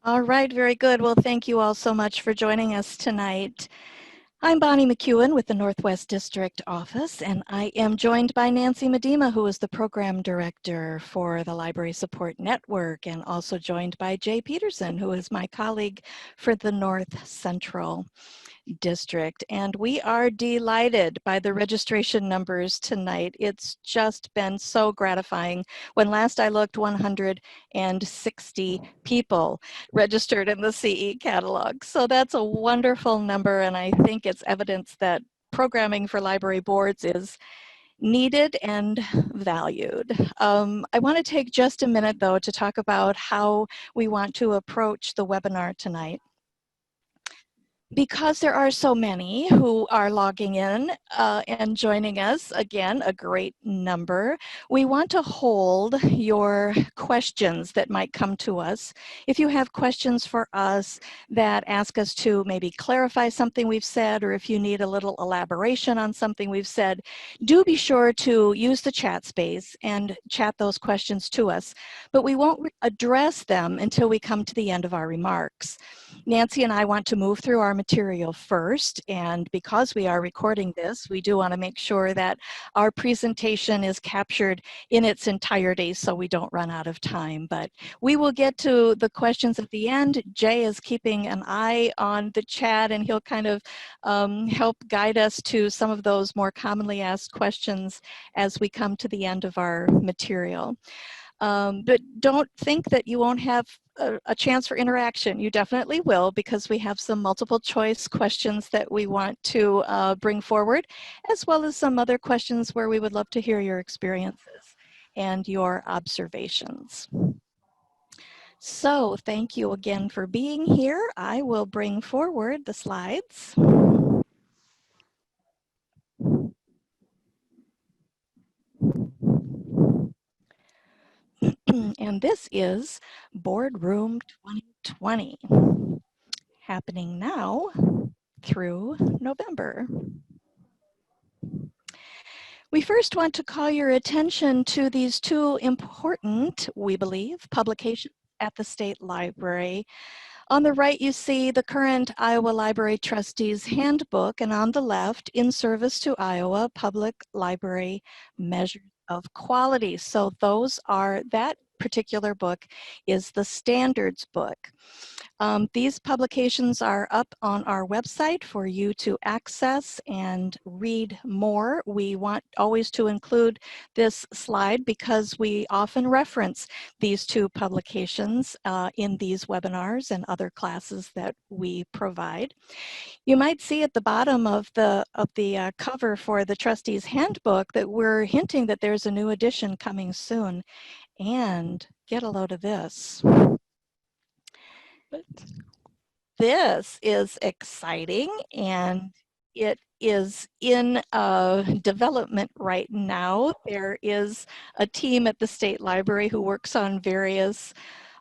All right, very good. Well, thank you all so much for joining us tonight. I'm Bonnie McEwen with the Northwest District Office, and I am joined by Nancy Medema, who is the Program Director for the Library Support Network, and also joined by Jay Peterson, who is my colleague for the North Central District. And we are delighted by the registration numbers tonight. It's just been so gratifying. When last I looked, 160 people registered in the CE catalog. So that's a wonderful number, and I think it's evidence that programming for library boards is needed and valued. I want to take just a minute, though, to talk about how we want to approach the webinar tonight. Because there are so many who are logging in and joining us, again, a great number, we want to hold your questions that might come to us. If you have questions for us that ask us to maybe clarify something we've said, or if you need a little elaboration on something we've said, do be sure to use the chat space and chat those questions to us. But we won't address them until we come to the end of our remarks. Nancy and I want to move through our material first, and because we are recording this, we do want to make sure that our presentation is captured in its entirety so we don't run out of time. But we will get to the questions at the end. Jay is keeping an eye on the chat, and he'll kind of help guide us to some of those more commonly asked questions as we come to the end of our material. But don't think that you won't have a chance for interaction. You definitely will, because we have some multiple choice questions that we want to bring forward, as well as some other questions where we would love to hear your experiences and your observations. So thank you again for being here. I will bring forward the slides. And this is Boardroom 2020, happening now through November. We first want to call your attention to these two important, we believe, publications at the State Library. On the right, you see the current Iowa Library Trustees Handbook, and on the left, In Service to Iowa, Public Library Measures of Quality. So that particular book is the standards book. These publications are up on our website for you to access and read more. We want always to include this slide because we often reference these two publications in these webinars and other classes that we provide. You might see at the bottom of the cover for the Trustees Handbook that we're hinting that there's a new edition coming soon. And get a load of this. This is exciting, and it is in development right now. There is a team at the State Library who works on various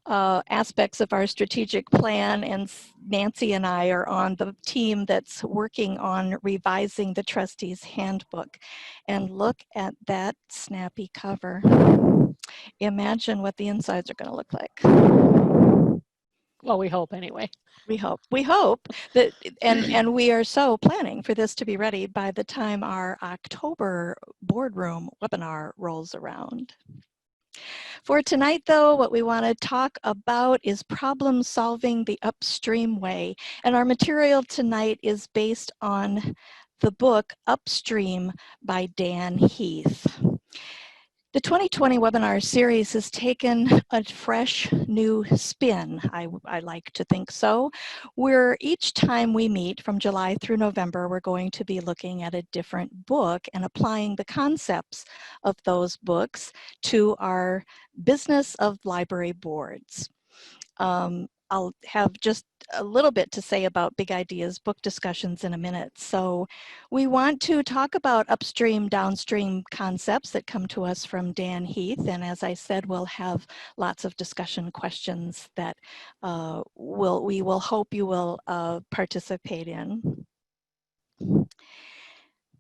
aspects of our strategic plan, and Nancy and I are on the team that's working on revising the Trustees Handbook. And look at that snappy cover. Imagine what the insides are going to look like. Well, we hope anyway. We hope that, and we are so planning for this to be ready by the time our October boardroom webinar rolls around. For tonight, though, what we want to talk about is problem solving the upstream way. And our material tonight is based on the book Upstream by Dan Heath. The 2020 webinar series has taken a fresh new spin. I like to think so. Where each time we meet from July through November, we're going to be looking at a different book and applying the concepts of those books to our business of library boards. I'll have just a little bit to say about big ideas book discussions in a minute. So we want to talk about upstream, downstream concepts that come to us from Dan Heath. And as I said, we'll have lots of discussion questions that we will hope you will participate in.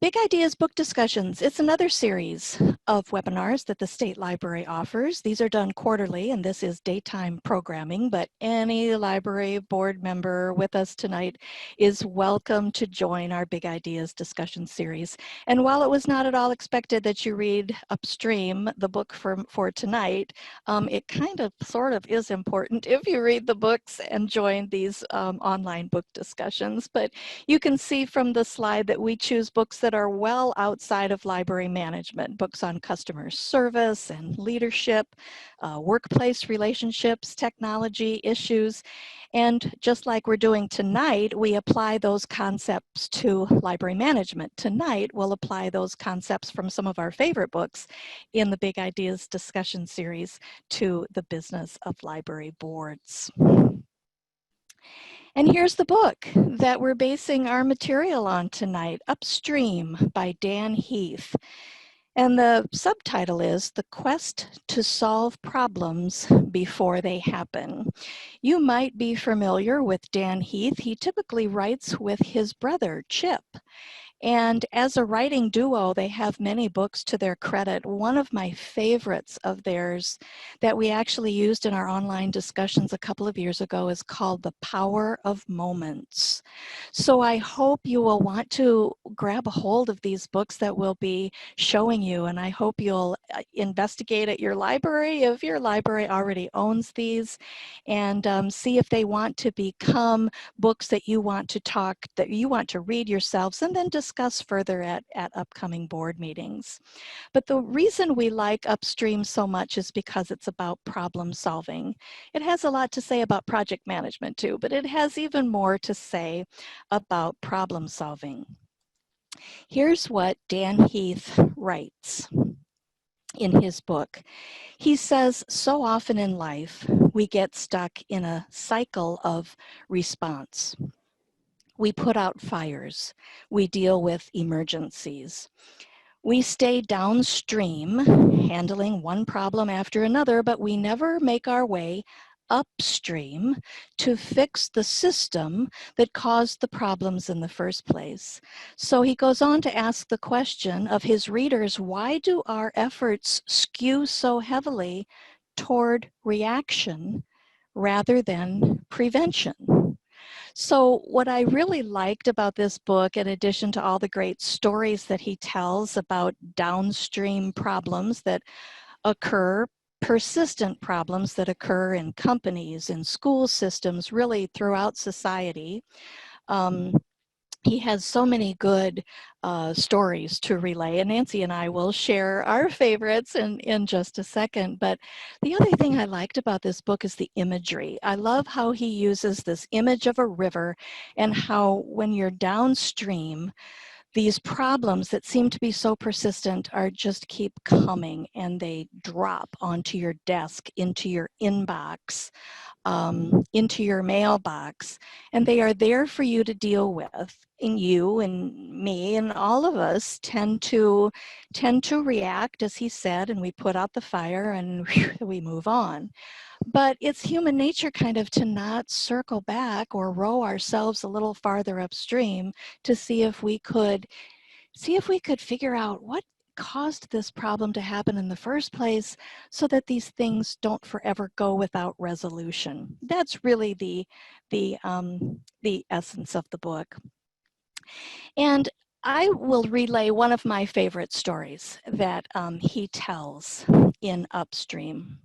Big Ideas Book Discussions. It's another series of webinars that the State Library offers. These are done quarterly, and this is daytime programming, but any library board member with us tonight is welcome to join our Big Ideas discussion series. And while it was not at all expected that you read Upstream, the book for tonight, it kind of sort of is important if you read the books and join these online book discussions. But you can see from the slide that we choose books that are well outside of library management, books on customer service and leadership, workplace relationships, technology issues. And just like we're doing tonight, we apply those concepts to library management. Tonight, we'll apply those concepts from some of our favorite books in the Big Ideas discussion series to the business of library boards. And here's the book that we're basing our material on tonight, Upstream by Dan Heath. And the subtitle is The Quest to Solve Problems Before They Happen. You might be familiar with Dan Heath. He typically writes with his brother, Chip. And as a writing duo, they have many books to their credit. One of my favorites of theirs that we actually used in our online discussions a couple of years ago is called The Power of Moments. So I hope you will want to grab a hold of these books that we'll be showing you, and I hope you'll investigate at your library if your library already owns these, and see if they want to become books that you want to read yourselves and then discuss further at upcoming board meetings. But the reason we like Upstream so much is because it's about problem solving. It has a lot to say about project management too, but it has even more to say about problem solving. Here's what Dan Heath writes in his book. He says, so often in life, we get stuck in a cycle of response. We put out fires. We deal with emergencies. We stay downstream, handling one problem after another, but we never make our way upstream to fix the system that caused the problems in the first place. So he goes on to ask the question of his readers, why do our efforts skew so heavily toward reaction rather than prevention? So what I really liked about this book, in addition to all the great stories that he tells about downstream problems that occur, persistent problems that occur in companies, in school systems, really throughout society, he has so many good stories to relay, and Nancy and I will share our favorites in just a second. But the other thing I liked about this book is the imagery. I love how he uses this image of a river and how when you're downstream, these problems that seem to be so persistent are just keep coming and they drop onto your desk, into your inbox, into your mailbox, and they are there for you to deal with. And you and me and all of us tend to react, as he said, and we put out the fire and we move on. But it's human nature kind of to not circle back or row ourselves a little farther upstream to see if we could figure out what caused this problem to happen in the first place so that these things don't forever go without resolution. That's really the essence of the book. And I will relay one of my favorite stories that he tells in Upstream.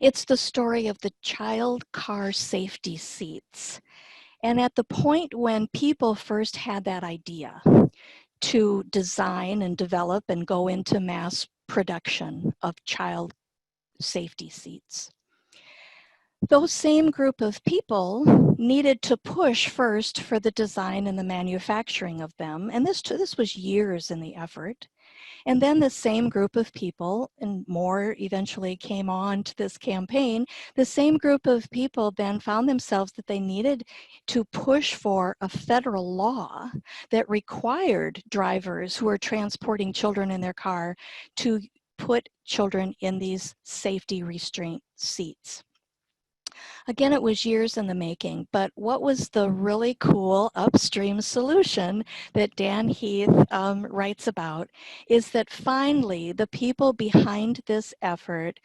It's the story of the child car safety seats. And at the point when people first had that idea to design and develop and go into mass production of child safety seats, those same group of people needed to push first for the design and the manufacturing of them. And this was years in the effort. And then the same group of people, and more eventually came on to this campaign, the same group of people then found themselves that they needed to push for a federal law that required drivers who are transporting children in their car to put children in these safety restraint seats. Again, it was years in the making, but what was the really cool upstream solution that Dan Heath writes about is that finally the people behind this effort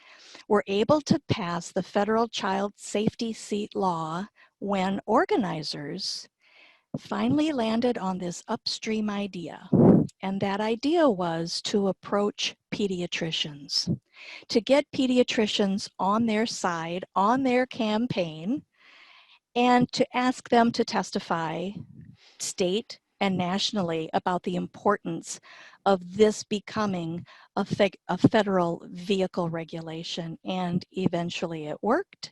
were able to pass the federal child safety seat law when organizers finally landed on this upstream idea. And that idea was to approach pediatricians, to get pediatricians on their side, on their campaign, and to ask them to testify state and nationally about the importance of this becoming a federal vehicle regulation. And eventually it worked.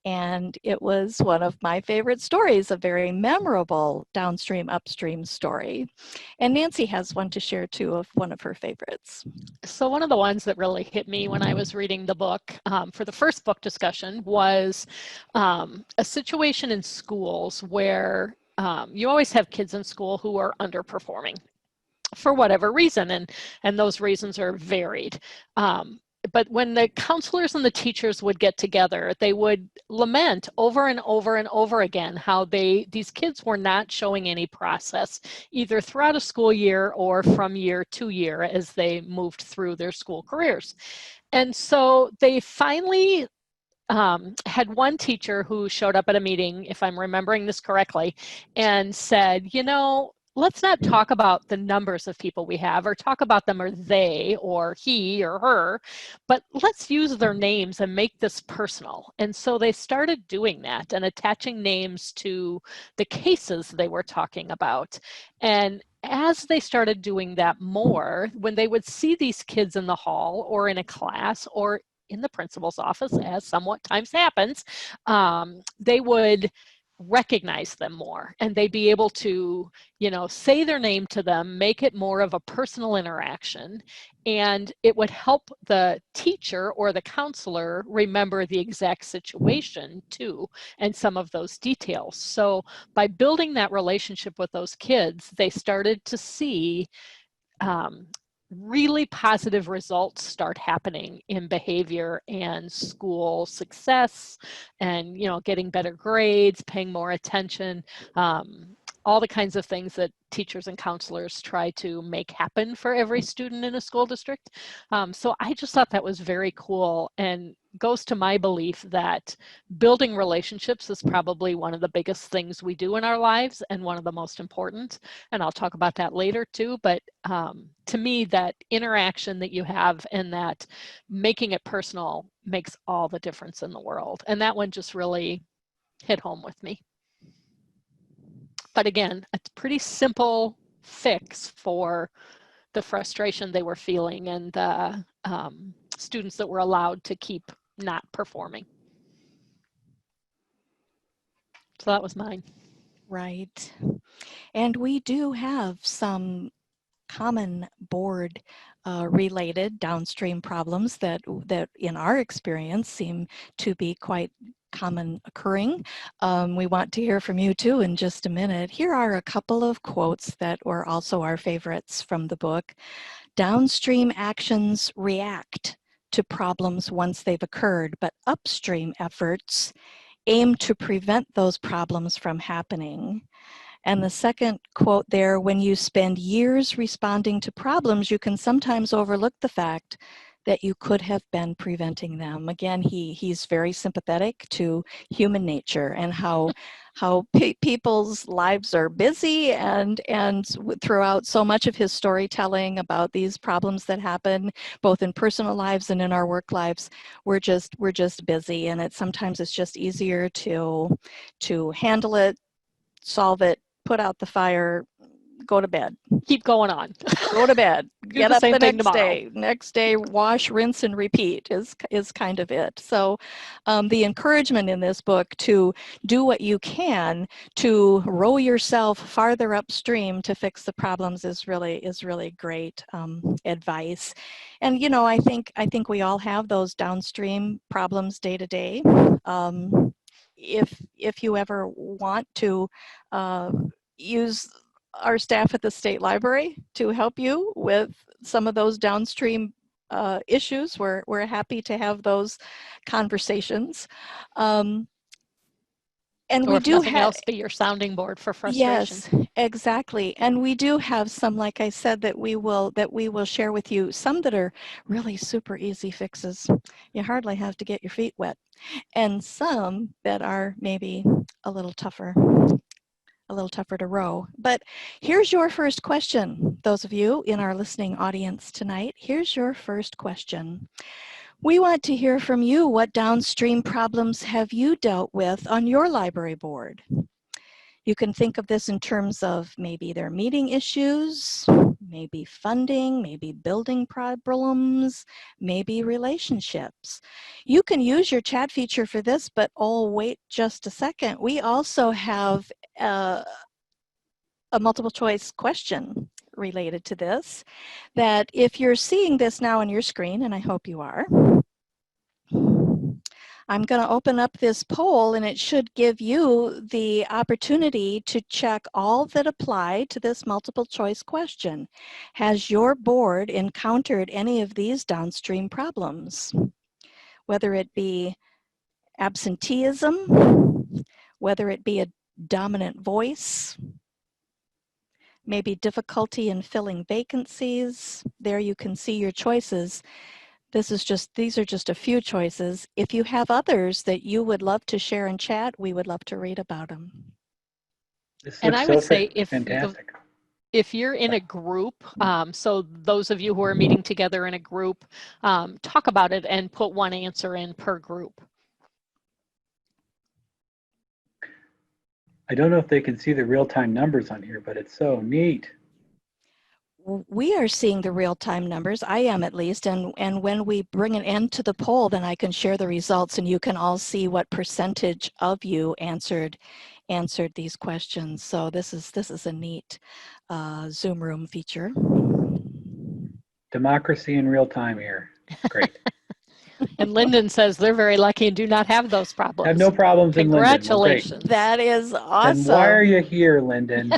And it was one of my favorite stories, a very memorable downstream, upstream story. And Nancy has one to share too of one of her favorites. So one of the ones that really hit me when I was reading the book for the first book discussion was a situation in schools where you always have kids in school who are underperforming for whatever reason, and those reasons are varied. But when the counselors and the teachers would get together, they would lament over and over and over again how these kids were not showing any process, either throughout a school year or from year to year as they moved through their school careers. And so they finally had one teacher who showed up at a meeting, if I'm remembering this correctly, and said, let's not talk about the numbers of people we have or talk about them or they or he or her, but let's use their names and make this personal. And so they started doing that and attaching names to the cases they were talking about. And as they started doing that more, when they would see these kids in the hall or in a class or in the principal's office, as somewhat times happens, they would recognize them more, and they'd be able to, say their name to them, make it more of a personal interaction, and it would help the teacher or the counselor remember the exact situation too, and some of those details. So by building that relationship with those kids, they started to see really positive results start happening in behavior and school success, and getting better grades, paying more attention, all the kinds of things that teachers and counselors try to make happen for every student in a school district. So I just thought that was very cool, and goes to my belief that building relationships is probably one of the biggest things we do in our lives and one of the most important. And I'll talk about that later too. But to me, that interaction that you have and that making it personal makes all the difference in the world. And that one just really hit home with me. But again, a pretty simple fix for the frustration they were feeling and the students that were allowed to keep not performing. So that was mine. Right. And we do have some common board related downstream problems that in our experience seem to be quite common occurring. We want to hear from you too in just a minute. Here are a couple of quotes that were also our favorites from the book. Downstream actions react to problems once they've occurred, but upstream efforts aim to prevent those problems from happening. And the second quote there, when you spend years responding to problems, you can sometimes overlook the fact that you could have been preventing them. Again, he's very sympathetic to human nature and how people's lives are busy, and throughout so much of his storytelling about these problems that happen both in personal lives and in our work lives, we're just busy, and sometimes it's just easier to handle it, solve it, put out the fire, go to bed. Keep going on. Go to bed. Get up the next tomorrow. day. Next day, wash, rinse, and repeat is kind of it. So the encouragement in this book to do what you can to row yourself farther upstream to fix the problems is really great advice. And I think we all have those downstream problems day to day. If you ever want to use our staff at the State Library to help you with some of those downstream issues, we're happy to have those conversations. And or we if do nothing have, else, be your sounding board for frustration. yes, exactly. And we do have some, like I said, that we will share with you, some that are really super easy fixes. You hardly have to get your feet wet. And some that are maybe a little tougher to row. But here's your first question, those of you in our listening audience tonight. Here's your first question. We want to hear from you. What downstream problems have you dealt with on your library board? You can think of this in terms of maybe their meeting issues, maybe funding, maybe building problems, maybe relationships. You can use your chat feature for this, but oh, wait just a second. We also have a multiple choice question related to this, that if you're seeing this now on your screen, and I hope you are, I'm going to open up this poll, and it should give you the opportunity to check all that apply to this multiple choice question. Has your board encountered any of these downstream problems? Whether it be absenteeism, whether it be a dominant voice, maybe difficulty in filling vacancies. There you can see your choices. These are just a few choices. If you have others that you would love to share in chat, we would love to read about them. This And looks I would so say fantastic. if you're in a group, so those of you who are meeting together in a group, talk about it and put one answer in per group. I don't know if they can see the real-time numbers on here, but it's so neat. We are seeing the real-time numbers. I am, at least, and when we bring an end to the poll, then I can share the results, and you can all see what percentage of you answered these questions. So this is a neat Zoom room feature. Democracy in real time here. Great. And Lyndon says they're very lucky and do not have those problems. Have no problems in Linden. Congratulations. Well, great. That is awesome. Then why are you here, Lyndon?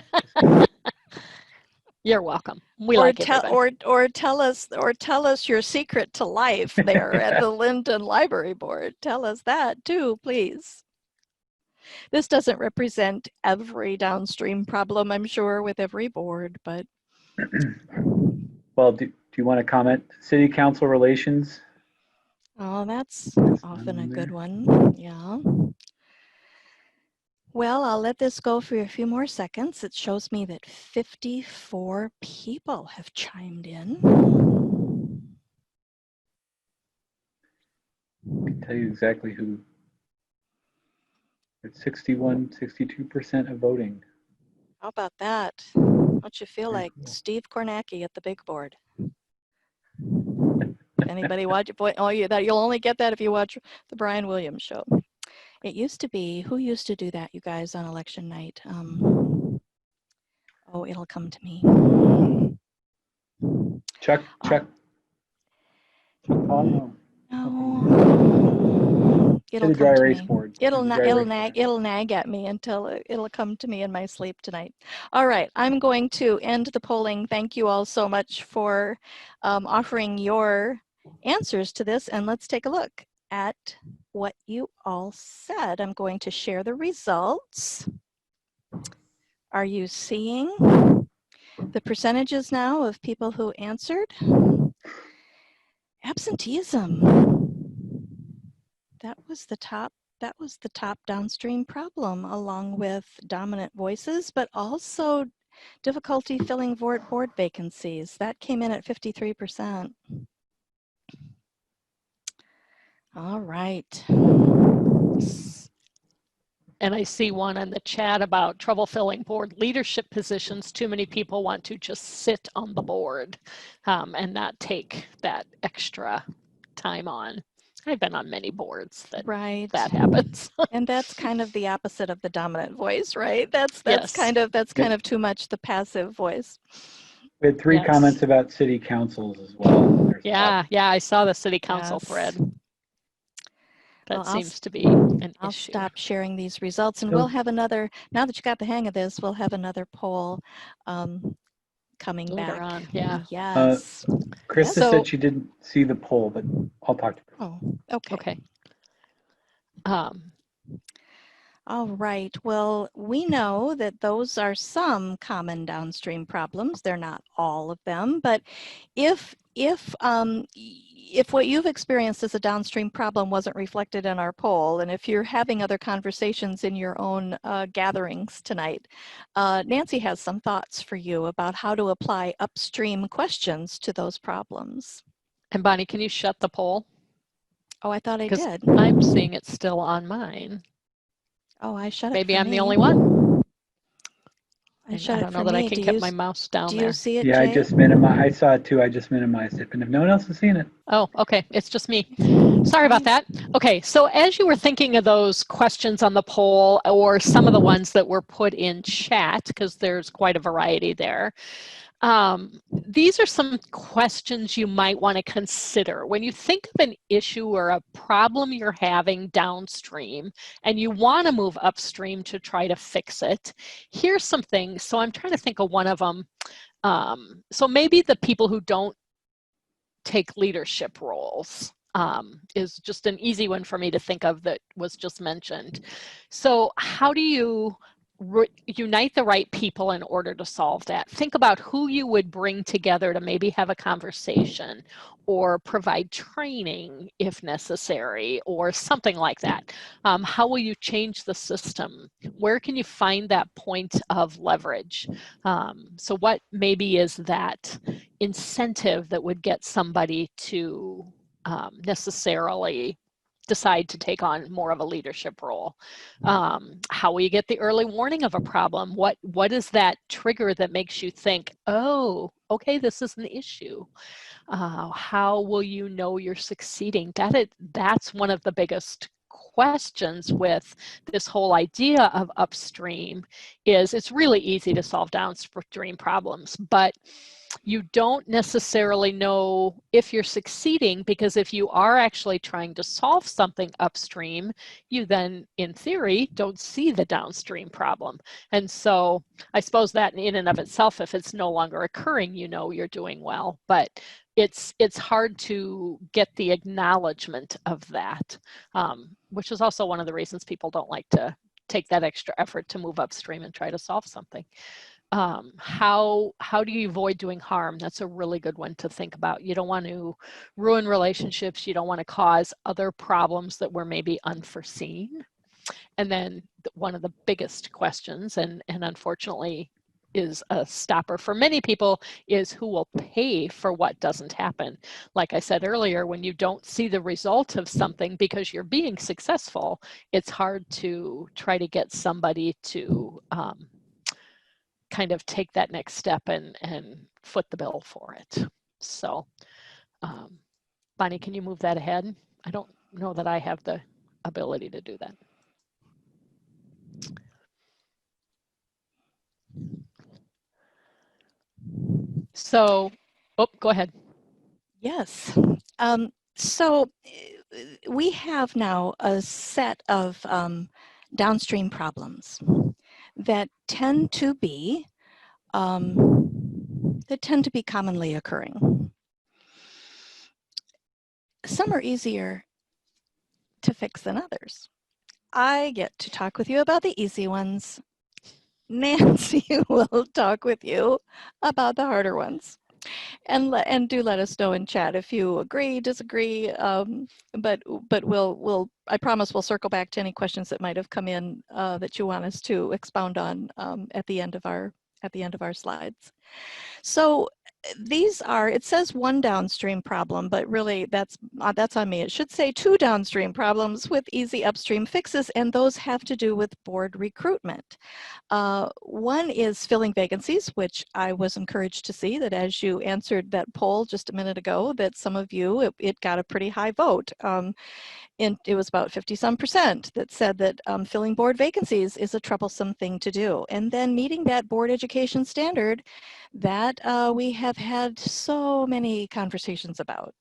You're welcome. We like everybody. Or tell us your secret to life there at the Linden Library Board. Tell us that too, please. This doesn't represent every downstream problem, I'm sure, with every board, but. Well, do you want to comment? City council relations? Oh, that's often a good one. Yeah. Well, I'll let this go for a few more seconds. It shows me that 54 people have chimed in. I can tell you exactly who. It's 62% of voting. How about that? Don't you feel like cool. Steve Kornacki at the big board? Anybody watch it? Oh, you'll only get that if you watch the Brian Williams show. It used to be, who used to do that, you guys, on election night? Oh, it'll come to me. Chuck Palmer. No. It'll come to me. Board. It'll nag at me until it'll come to me in my sleep tonight. All right, I'm going to end the polling. Thank you all so much for offering your answers to this, and let's take a look at what you all said. I'm going to share the results. Are you seeing the percentages now of people who answered? Absenteeism. That was the top downstream problem, along with dominant voices, but also difficulty filling board vacancies. That came in at 53%. All right. And I see one in the chat about trouble filling board leadership positions. Too many people want to just sit on the board and not take that extra time on. I've been on many boards that happens. And that's kind of the opposite of the dominant voice, right? That's yes. kind of too much the passive voice. We had 3 comments about city councils as well. Yeah, I saw the city council thread. That seems to be an issue. I'll stop sharing these results, and we'll have another, now that you got the hang of this, we'll have another poll coming later back. On. Yeah. Yes. Krista said she didn't see the poll, but I'll talk to her. Oh, okay. Okay. All right. Well, we know that those are some common downstream problems. They're not all of them, but if what you've experienced as a downstream problem wasn't reflected in our poll, and if you're having other conversations in your own gatherings tonight, Nancy has some thoughts for you about how to apply upstream questions to those problems. And Bonnie, can you shut the poll? Oh, I thought I Because did. I'm seeing it still on mine. Oh, I shut it Maybe for I'm me. the only one. I shut I it don't for know that I me. can get my mouse down Do there. you see it, Yeah, I Jay? just minimized, I saw it too, I just minimized it, but if no one else has seen it. Oh, okay. It's just me. Sorry about that. Okay, so as you were thinking of those questions on the poll or some of the ones that were put in chat, because there's quite a variety there, these are some questions you might want to consider. When you think of an issue or a problem you're having downstream and you want to move upstream to try to fix it, here's some things. So I'm trying to think of one of them. So maybe the people who don't take leadership roles is just an easy one for me to think of that was just mentioned. So how do you unite the right people in order to solve that? Think about who you would bring together to maybe have a conversation or provide training if necessary or something like that. How will you change the system? Where can you find that point of leverage? So what maybe is that incentive that would get somebody to necessarily decide to take on more of a leadership role? How will you get the early warning of a problem? What is that trigger that makes you think, oh, okay, this is an issue? How will you know you're succeeding? That's one of the biggest questions with this whole idea of upstream. Is it's really easy to solve downstream problems, but you don't necessarily know if you're succeeding, because if you are actually trying to solve something upstream, you then, in theory, don't see the downstream problem. And so I suppose that in and of itself, if it's no longer occurring, you know you're doing well. But it's hard to get the acknowledgement of that, which is also one of the reasons people don't like to take that extra effort to move upstream and try to solve something. How do you avoid doing harm? That's a really good one to think about. You don't want to ruin relationships. You don't want to cause other problems that were maybe unforeseen. And then one of the biggest questions, and unfortunately is a stopper for many people, is who will pay for what doesn't happen. Like I said earlier, when you don't see the result of something because you're being successful, it's hard to try to get somebody to kind of take that next step and foot the bill for it. So, Bonnie, can you move that ahead? I don't know that I have the ability to do that. So, oh, go ahead. Yes. So we have now a set of downstream problems that tend to be commonly occurring. Some are easier to fix than others. I get to talk with you about the easy ones. Nancy will talk with you about the harder ones. And do let us know in chat if you agree, disagree. But I promise we'll circle back to any questions that might have come in that you want us to expound on at the end of our slides. So these are, it says one downstream problem, but really that's on me. It should say two downstream problems with easy upstream fixes, and those have to do with board recruitment. One is filling vacancies, which I was encouraged to see that as you answered that poll just a minute ago, that some of you, it got a pretty high vote. And it was about 50-some% that said that filling board vacancies is a troublesome thing to do. And then meeting that board education standard that we have had so many conversations about.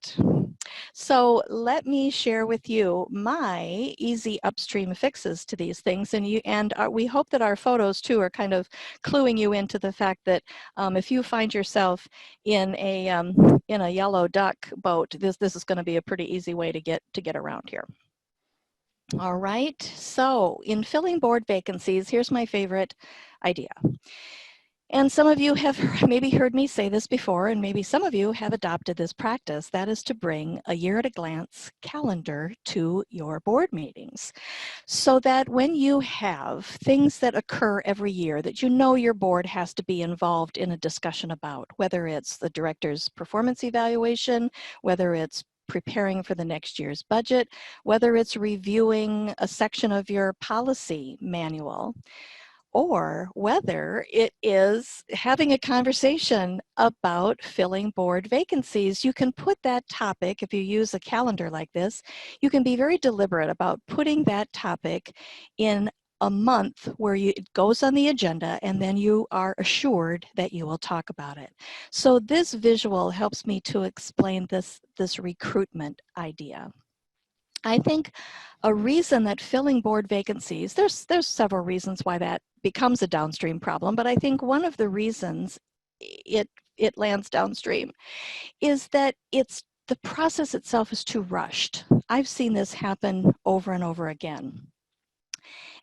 So let me share with you my easy upstream fixes to these things. And we hope that our photos too are kind of cluing you into the fact that if you find yourself in a yellow duck boat, this is going to be a pretty easy way to get around here. All right, so in filling board vacancies, here's my favorite idea. And some of you have maybe heard me say this before, and maybe some of you have adopted this practice. That is to bring a year at a glance calendar to your board meetings, so that when you have things that occur every year that you know your board has to be involved in a discussion about, whether it's the director's performance evaluation, whether it's preparing for the next year's budget, whether it's reviewing a section of your policy manual, or whether it is having a conversation about filling board vacancies. You can put that topic, if you use a calendar like this, you can be very deliberate about putting that topic in a month where it goes on the agenda, and then you are assured that you will talk about it. So this visual helps me to explain this recruitment idea. I think a reason that filling board vacancies, there's several reasons why that becomes a downstream problem, but I think one of the reasons it lands downstream is that the process itself is too rushed. I've seen this happen over and over again.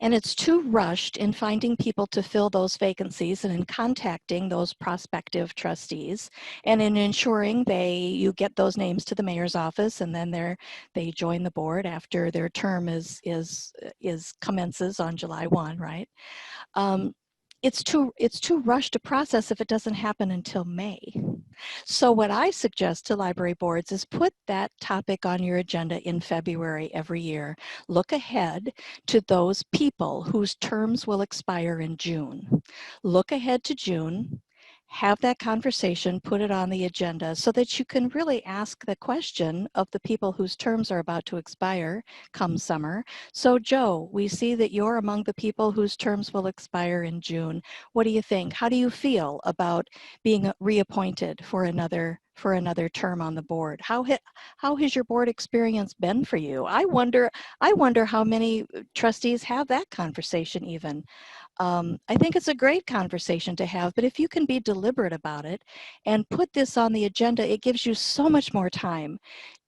And it's too rushed in finding people to fill those vacancies and in contacting those prospective trustees and in ensuring you get those names to the mayor's office, and then they join the board after their term commences on July 1, right? It's too rushed a process if it doesn't happen until May. So what I suggest to library boards is put that topic on your agenda in February every year. Look ahead to those people whose terms will expire in June. Look ahead to June, have that conversation, put it on the agenda so that you can really ask the question of the people whose terms are about to expire come summer. So Joe, we see that you're among the people whose terms will expire in June. What do you think? How do you feel about being reappointed for another term on the board? How has your board experience been for you? I wonder how many trustees have that conversation even. I think it's a great conversation to have, but if you can be deliberate about it and put this on the agenda, it gives you so much more time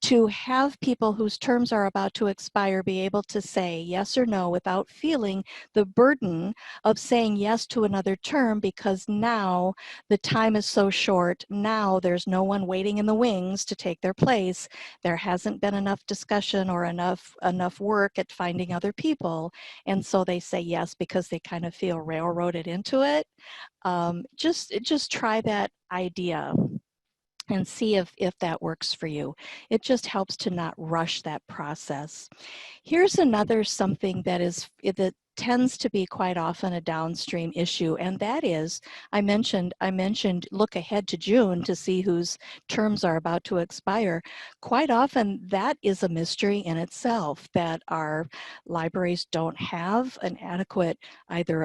to have people whose terms are about to expire be able to say yes or no without feeling the burden of saying yes to another term, because now the time is so short. Now there's no one waiting in the wings to take their place. There hasn't been enough discussion or enough work at finding other people. And so they say yes because they kind of feel railroaded into it. Just try that idea and see if that works for you. It just helps to not rush that process. Here's another something that tends to be quite often a downstream issue, and that is, I mentioned look ahead to June to see whose terms are about to expire. Quite often that is a mystery in itself, that our libraries don't have an adequate either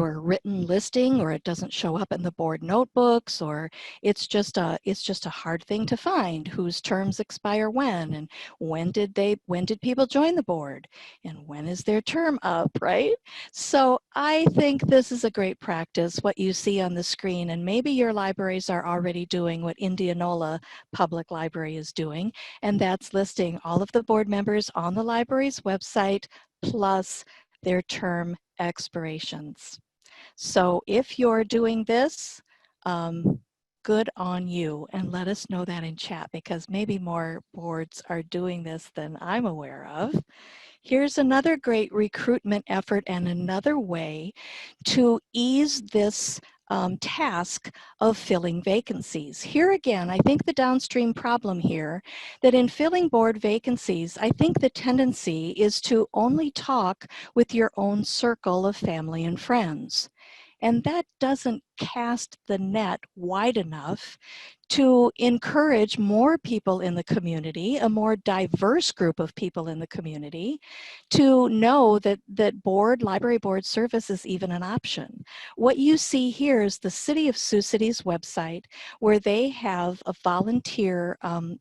a written listing, or it doesn't show up in the board notebooks, or it's just a hard thing to find whose terms expire when, and when did people join the board, and when is their term up, right? So I think this is a great practice, what you see on the screen, and maybe your libraries are already doing what Indianola Public Library is doing, and that's listing all of the board members on the library's website plus their term expirations. So if you're doing this, good on you, and let us know that in chat, because maybe more boards are doing this than I'm aware of. Here's another great recruitment effort and another way to ease this task of filling vacancies. Here again, I think the downstream problem here, that in filling board vacancies, I think the tendency is to only talk with your own circle of family and friends. And that doesn't cast the net wide enough to encourage more people in the community, a more diverse group of people in the community, to know that library board service is even an option. What you see here is the City of Sioux City's website, where they have a volunteer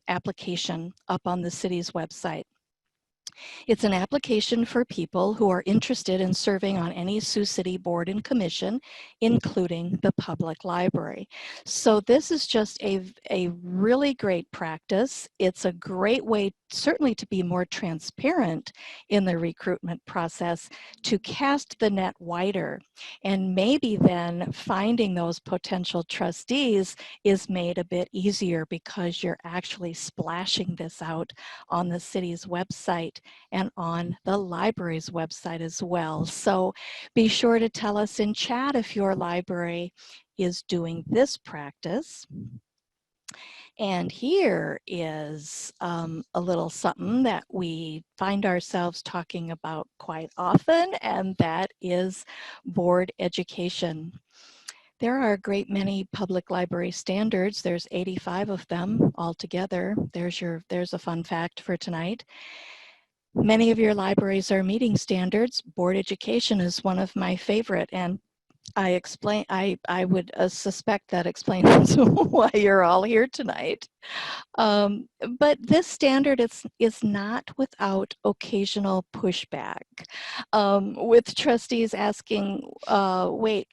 application up on the city's website. It's an application for people who are interested in serving on any Sioux City board and commission, including the public library. So this is just a really great practice. It's a great way certainly to be more transparent in the recruitment process, to cast the net wider, and maybe then finding those potential trustees is made a bit easier because you're actually splashing this out on the city's website and on the library's website as well. So be sure to tell us in chat if your library is doing this practice. And here is a little something that we find ourselves talking about quite often, and that is board education. There are a great many public library standards. There's 85 of them altogether. There's a fun fact for tonight. Many of your libraries are meeting standards. Board education is one of my favorite, and I would suspect that explains why you're all here tonight. But this standard is not without occasional pushback, with trustees asking, wait,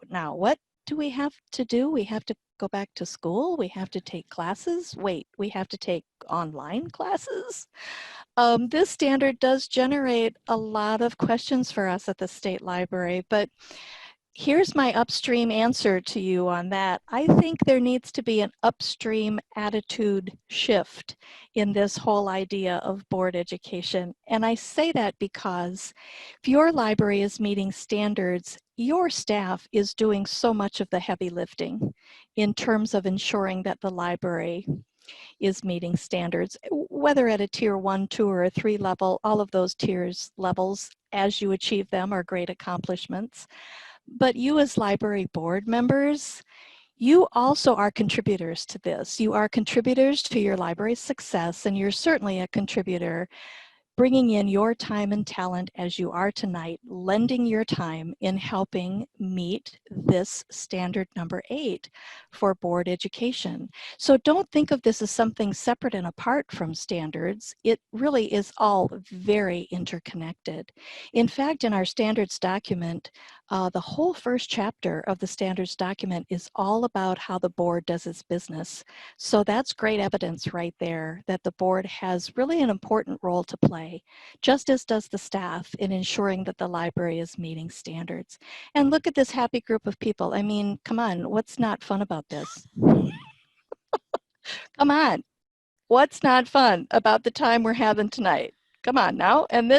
now what do we have to do? We have to go back to school? We have to take classes? Wait, we have to take online classes? This standard does generate a lot of questions for us at the State Library, but here's my upstream answer to you on that. I think there needs to be an upstream attitude shift in this whole idea of board education. And I say that because if your library is meeting standards, your staff is doing so much of the heavy lifting in terms of ensuring that the library is meeting standards, whether at a tier 1, 2, or a 3 level. All of those levels, as you achieve them, are great accomplishments. But you as library board members, you also are contributors to this. You are contributors to your library's success, and you're certainly a contributor bringing in your time and talent as you are tonight, lending your time in helping meet this standard number 8 for board education. So don't think of this as something separate and apart from standards. It really is all very interconnected. In fact, in our standards document, the whole first chapter of the standards document is all about how the board does its business. So that's great evidence right there that the board has really an important role to play, just as does the staff, in ensuring that the library is meeting standards. And look at this happy group of people. I mean, come on, what's not fun about this? Come on, what's not fun about the time we're having tonight? Come on now. And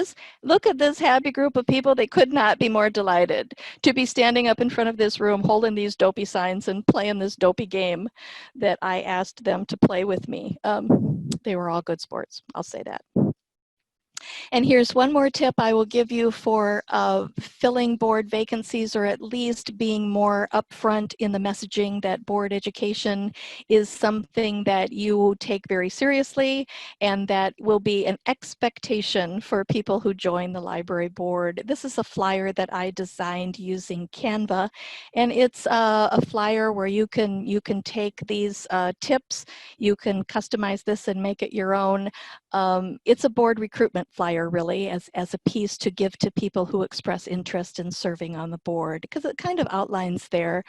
look at this happy group of people. They could not be more delighted to be standing up in front of this room, holding these dopey signs and playing this dopey game that I asked them to play with me. They were all good sports, I'll say that. And here's one more tip I will give you for filling board vacancies, or at least being more upfront in the messaging that board education is something that you take very seriously and that will be an expectation for people who join the library board. This is a flyer that I designed using Canva, and it's a flyer where you can take these tips, you can customize this and make it your own. It's a board recruitment flyer, really, as a piece to give to people who express interest in serving on the board, because it kind of outlines there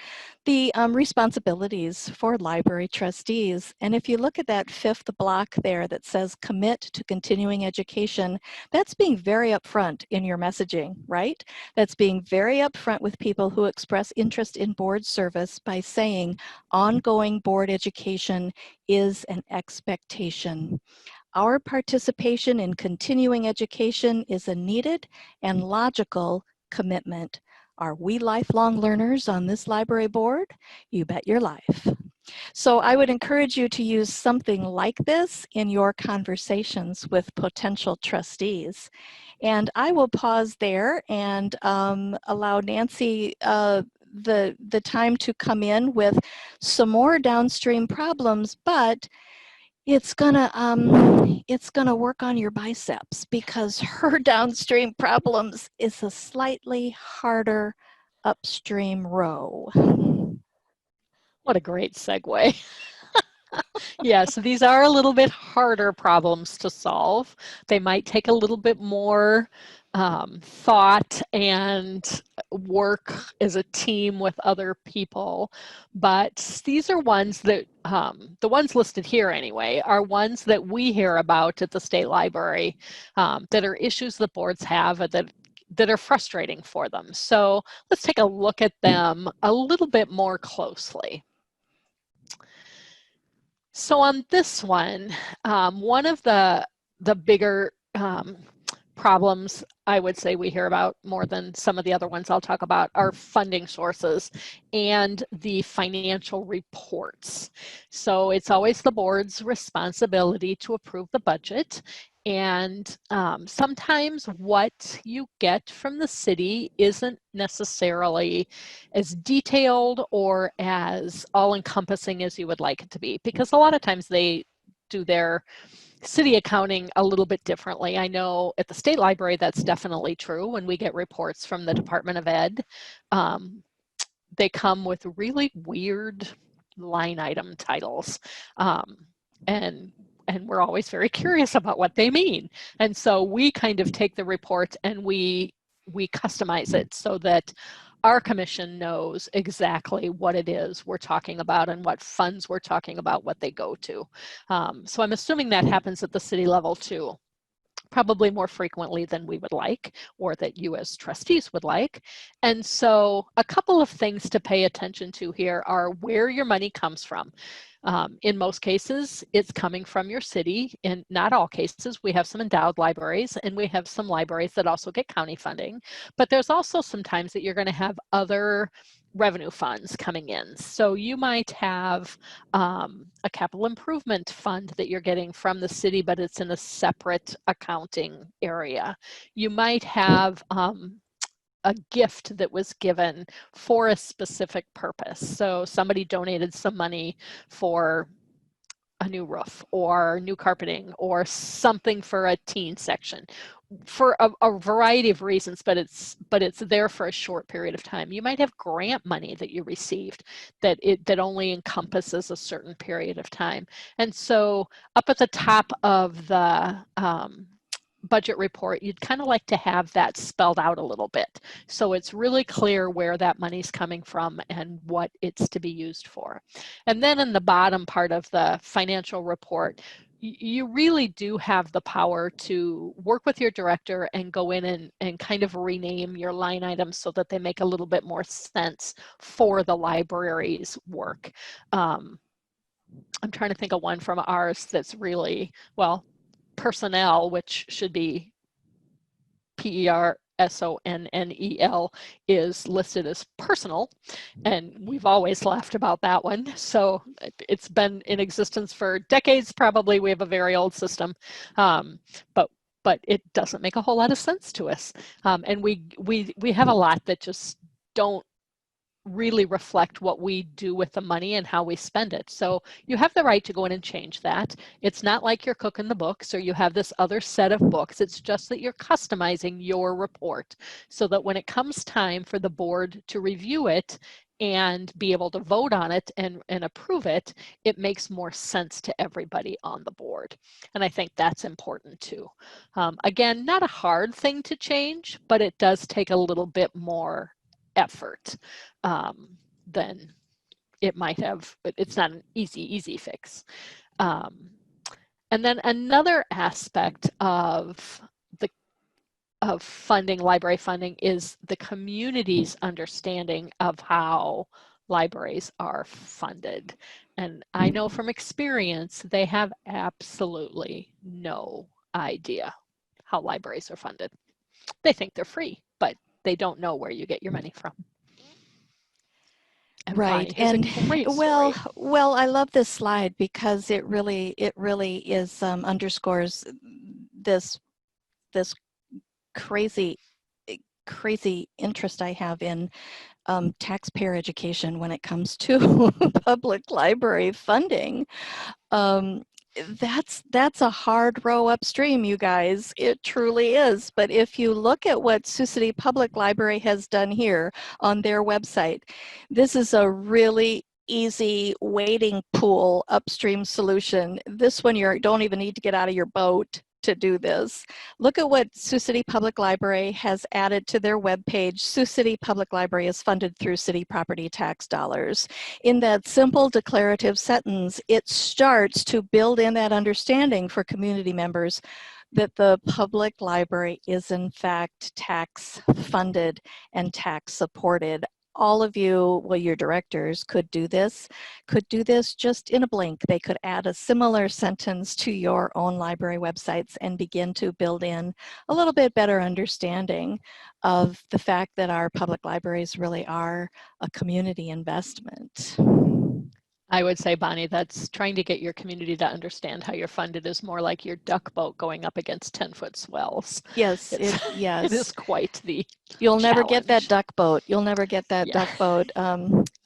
the responsibilities for library trustees. And if you look at that 5th block there that says commit to continuing education, that's being very upfront in your messaging, right? That's being very upfront with people who express interest in board service by saying ongoing board education is an expectation. Our participation in continuing education is a needed and logical commitment. Are we lifelong learners on this library board? You bet your life. So I would encourage you to use something like this in your conversations with potential trustees. And I will pause there and allow Nancy the time to come in with some more downstream problems, but it's gonna work on your biceps, because her downstream problems is a slightly harder upstream row. What a great segue. Yes, these are a little bit harder problems to solve. They might take a little bit more thought and work as a team with other people, but these are ones that, the ones listed here anyway, are ones that we hear about at the state library that are issues that boards have that are frustrating for them. So let's take a look at them a little bit more closely. So on this one, one of the bigger problems I would say we hear about more than some of the other ones I'll talk about are funding sources and the financial reports. So it's always the board's responsibility to approve the budget. And sometimes what you get from the city isn't necessarily as detailed or as all-encompassing as you would like it to be, because a lot of times they do their city accounting a little bit differently. I know at the state library that's definitely true. When we get reports from the Department of Ed, they come with really weird line item titles. And we're always very curious about what they mean. And so we kind of take the report and we customize it so that our commission knows exactly what it is we're talking about and what funds we're talking about, what they go to. So I'm assuming that happens at the city level too, probably more frequently than we would like, or that you as trustees would like. And so a couple of things to pay attention to here are where your money comes from. In most cases, it's coming from your city. In not all cases, we have some endowed libraries and we have some libraries that also get county funding, but there's also some times that you're going to have other revenue funds coming in. So you might have a capital improvement fund that you're getting from the city, but it's in a separate accounting area. You might have a gift that was given for a specific purpose. So somebody donated some money for a new roof or new carpeting or something for a teen section for a variety of reasons, but it's there for a short period of time. You might have grant money that you received that only encompasses a certain period of time. And so up at the top of the budget report, you'd kind of like to have that spelled out a little bit. So it's really clear where that money's coming from and what it's to be used for. And then in the bottom part of the financial report, you really do have the power to work with your director and go in and kind of rename your line items so that they make a little bit more sense for the library's work. I'm trying to think of one from ours that's really, well, personnel, which should be PERSONNEL, is listed as personal, and we've always laughed about that one. So it's been in existence for decades. Probably we have a very old system, but it doesn't make a whole lot of sense to us, and we have a lot that just don't really reflect what we do with the money and how we spend it. So you have the right to go in and change that. It's not like you're cooking the books or you have this other set of books. It's just that you're customizing your report so that when it comes time for the board to review it and be able to vote on it and approve it, it makes more sense to everybody on the board. And I think that's important too. Again, not a hard thing to change, but it does take a little bit more effort than it might have. It's not an easy fix. And then another aspect of funding, library funding, is the community's understanding of how libraries are funded. And I know from experience, they have absolutely no idea how libraries are funded. They think they're free, but they don't know where you get your money from. And Right. And well, I love this slide because it really is underscores this crazy interest I have in taxpayer education when it comes to public library funding. That's a hard row upstream, you guys. It truly is. But if you look at what Sioux City Public Library has done here on their website, this is a really easy wading pool upstream solution. This one, you don't even need to get out of your boat to do this. Look at what Sioux City Public Library has added to their webpage. Sioux City Public Library is funded through city property tax dollars. In that simple declarative sentence, it starts to build in that understanding for community members that the public library is in fact tax funded and tax supported. All of you, well, your directors could do this just in a blink. They could add a similar sentence to your own library websites and begin to build in a little bit better understanding of the fact that our public libraries really are a community investment. I would say, Bonnie, that's trying to get your community to understand how you're funded is more like your duck boat going up against 10-foot swells. Yes, yes. It is quite the You'll challenge. never get that duck boat. You'll never get that Yeah. duck boat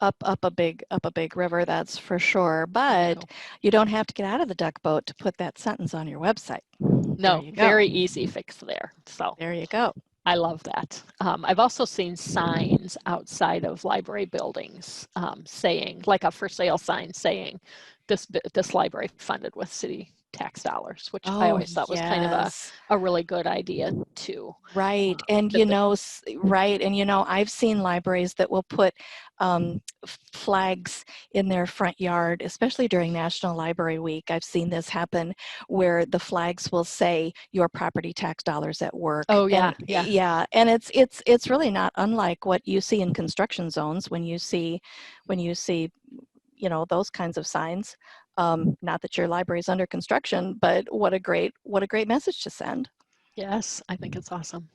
up a big river, that's for sure. But you don't have to get out of the duck boat to put that sentence on your website. No, very easy fix there. So there you go. I love that. I've also seen signs outside of library buildings saying, like a for sale sign saying, this library funded with city tax dollars, which I always thought was kind of a really good idea too. Right, and I've seen libraries that will put flags in their front yard, especially during National Library Week. I've seen this happen where the flags will say your property tax dollars at work. Oh yeah, yeah, and it's really not unlike what you see in construction zones when you see those kinds of signs. Not that your library is under construction, but what a great message to send. Yes, I think it's awesome.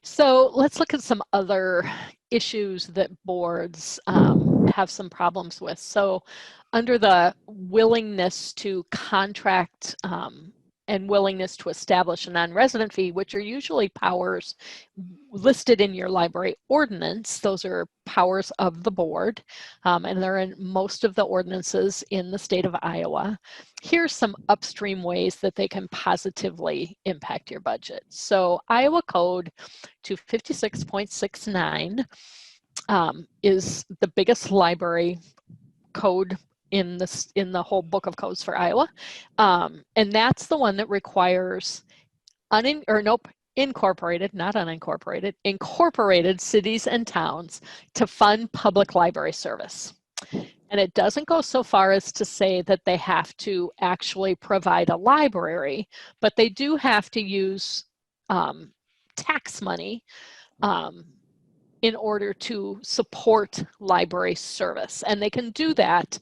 So let's look at some other issues that boards have some problems with. So under the willingness to contract and willingness to establish a non-resident fee, which are usually powers listed in your library ordinance. Those are powers of the board, and they're in most of the ordinances in the state of Iowa. Here's some upstream ways that they can positively impact your budget. So Iowa Code 256.69 is the biggest library code in the whole book of codes for Iowa, and that's the one that requires incorporated, not unincorporated, incorporated cities and towns to fund public library service. And it doesn't go so far as to say that they have to actually provide a library, but they do have to use tax money in order to support library service. And they can do that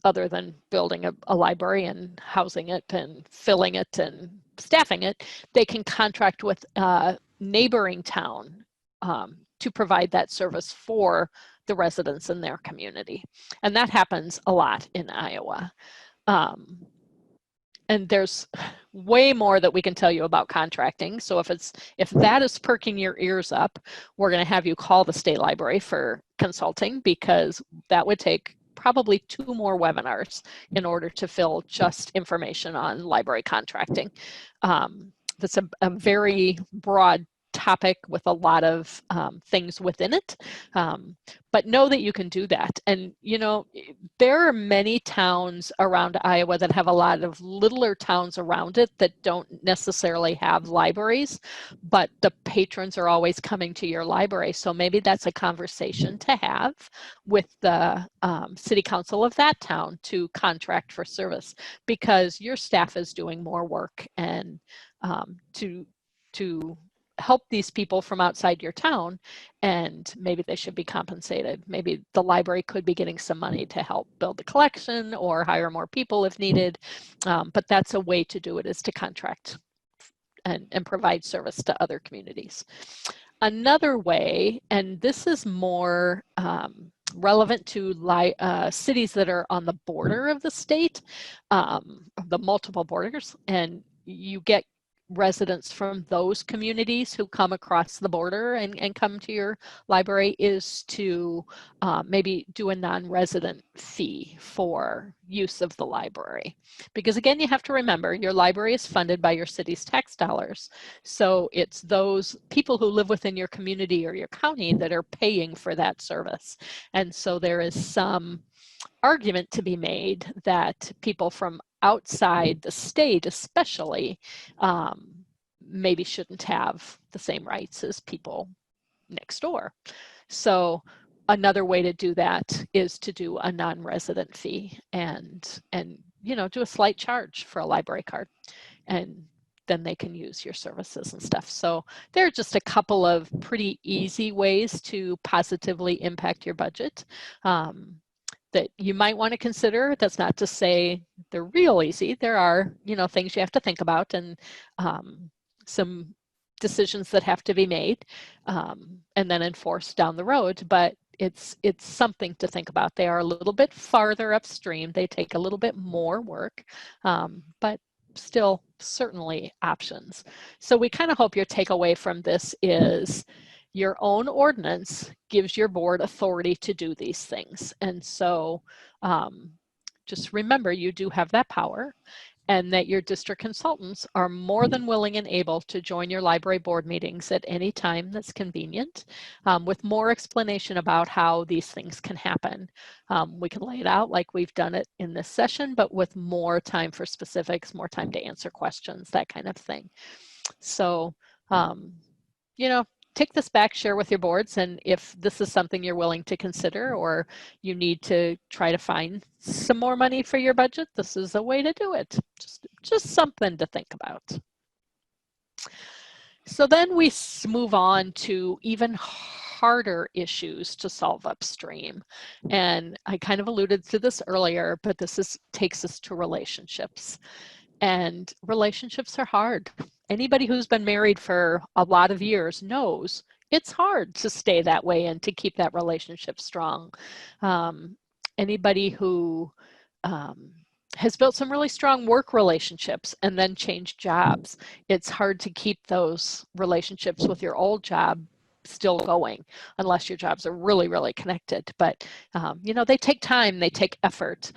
other than building a library and housing it and filling it and staffing it. They can contract with a neighboring town to provide that service for the residents in their community. And that happens a lot in Iowa. And there's way more that we can tell you about contracting. So if that is perking your ears up, we're going to have you call the state library for consulting, because that would take probably 2 more webinars in order to fill just information on library contracting. That's a very broad topic with a lot of things within it, but know that you can do that. And there are many towns around Iowa that have a lot of littler towns around it that don't necessarily have libraries, but the patrons are always coming to your library. So maybe that's a conversation to have with the city council of that town to contract for service, because your staff is doing more work, and to help these people from outside your town, and maybe they should be compensated. Maybe the library could be getting some money to help build the collection or hire more people if needed, but that's a way to do it, is to contract and provide service to other communities. Another way, and this is more relevant to cities that are on the border of the state, the multiple borders, and you get residents from those communities who come across the border and come to your library is to maybe do a non-resident fee for use of the library. Because again, you have to remember your library is funded by your city's tax dollars. So it's those people who live within your community or your county that are paying for that service. And so there is some argument to be made that people from outside the state especially maybe shouldn't have the same rights as people next door. So another way to do that is to do a non-resident fee and do a slight charge for a library card, and then they can use your services and stuff. So there are just a couple of pretty easy ways to positively impact your budget that you might want to consider. That's not to say they're real easy. There are, things you have to think about and some decisions that have to be made and then enforced down the road. But it's something to think about. They are a little bit farther upstream. They take a little bit more work, but still certainly options. So we kind of hope your takeaway from this is your own ordinance gives your board authority to do these things. And so just remember, you do have that power, and that your district consultants are more than willing and able to join your library board meetings at any time that's convenient with more explanation about how these things can happen. We can lay it out like we've done it in this session, but with more time for specifics, more time to answer questions, that kind of thing. So, take this back, share with your boards, and if this is something you're willing to consider or you need to try to find some more money for your budget, this is a way to do it. Just something to think about. So then we move on to even harder issues to solve upstream. And I kind of alluded to this earlier, but this takes us to relationships. And relationships are hard. Anybody who's been married for a lot of years knows it's hard to stay that way and to keep that relationship strong. Anybody who has built some really strong work relationships and then changed jobs, it's hard to keep those relationships with your old job still going unless your jobs are really, really connected. But, they take time, they take effort,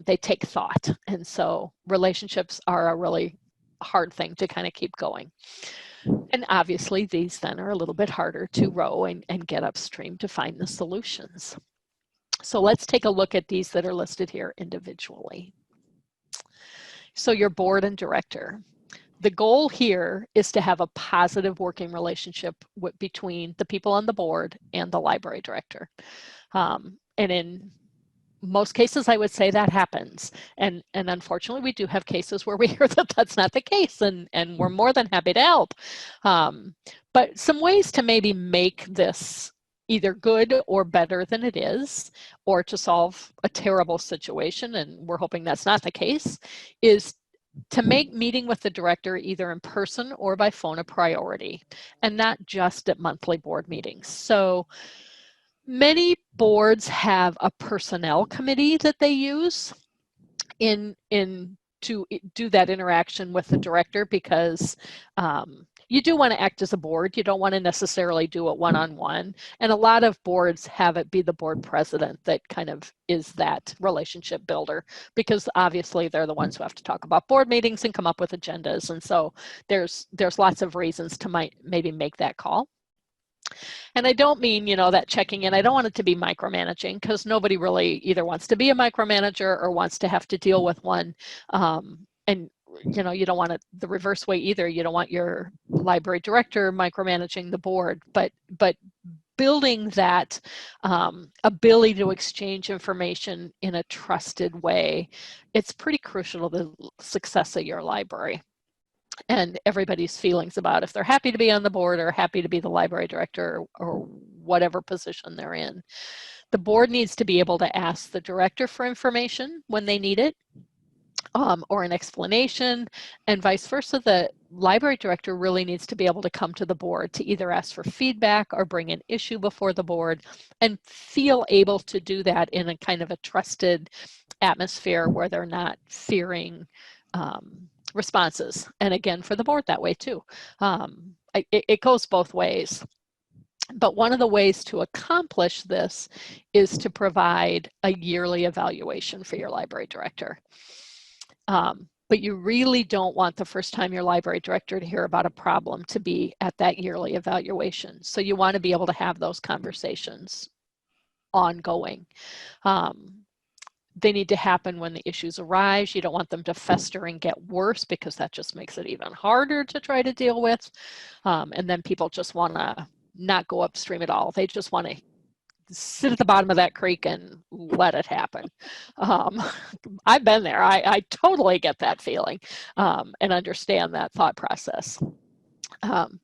they take thought. And so relationships are a really hard thing to kind of keep going. And obviously these then are a little bit harder to row and get upstream to find the solutions. So let's take a look at these that are listed here individually. So your board and director. The goal here is to have a positive working relationship between the people on the board and the library director. And in most cases, I would say that happens. And unfortunately, we do have cases where we hear that that's not the case, and we're more than happy to help. But some ways to maybe make this either good or better than it is, or to solve a terrible situation, and we're hoping that's not the case, is to make meeting with the director either in person or by phone a priority, and not just at monthly board meetings. So many boards have a personnel committee that they use to do that interaction with the director, because you do want to act as a board. You don't want to necessarily do it one-on-one. And a lot of boards have it be the board president that kind of is that relationship builder, because obviously they're the ones who have to talk about board meetings and come up with agendas. And so there's lots of reasons to maybe make that call. And I don't mean, that checking in, I don't want it to be micromanaging, because nobody really either wants to be a micromanager or wants to have to deal with one. And, you don't want it the reverse way either. You don't want your library director micromanaging the board, but building that ability to exchange information in a trusted way, it's pretty crucial to the success of your library and everybody's feelings about if they're happy to be on the board or happy to be the library director or whatever position they're in. The board needs to be able to ask the director for information when they need it, or an explanation, and vice versa. The library director really needs to be able to come to the board to either ask for feedback or bring an issue before the board, and feel able to do that in a kind of a trusted atmosphere where they're not fearing responses. And again, for the board that way too. It goes both ways. But one of the ways to accomplish this is to provide a yearly evaluation for your library director. But you really don't want the first time your library director to hear about a problem to be at that yearly evaluation. So you want to be able to have those conversations ongoing. They need to happen when the issues arise. You don't want them to fester and get worse, because that just makes it even harder to try to deal with. And then people just want to not go upstream at all. They just want to sit at the bottom of that creek and let it happen. I've been there. I totally get that feeling and understand that thought process.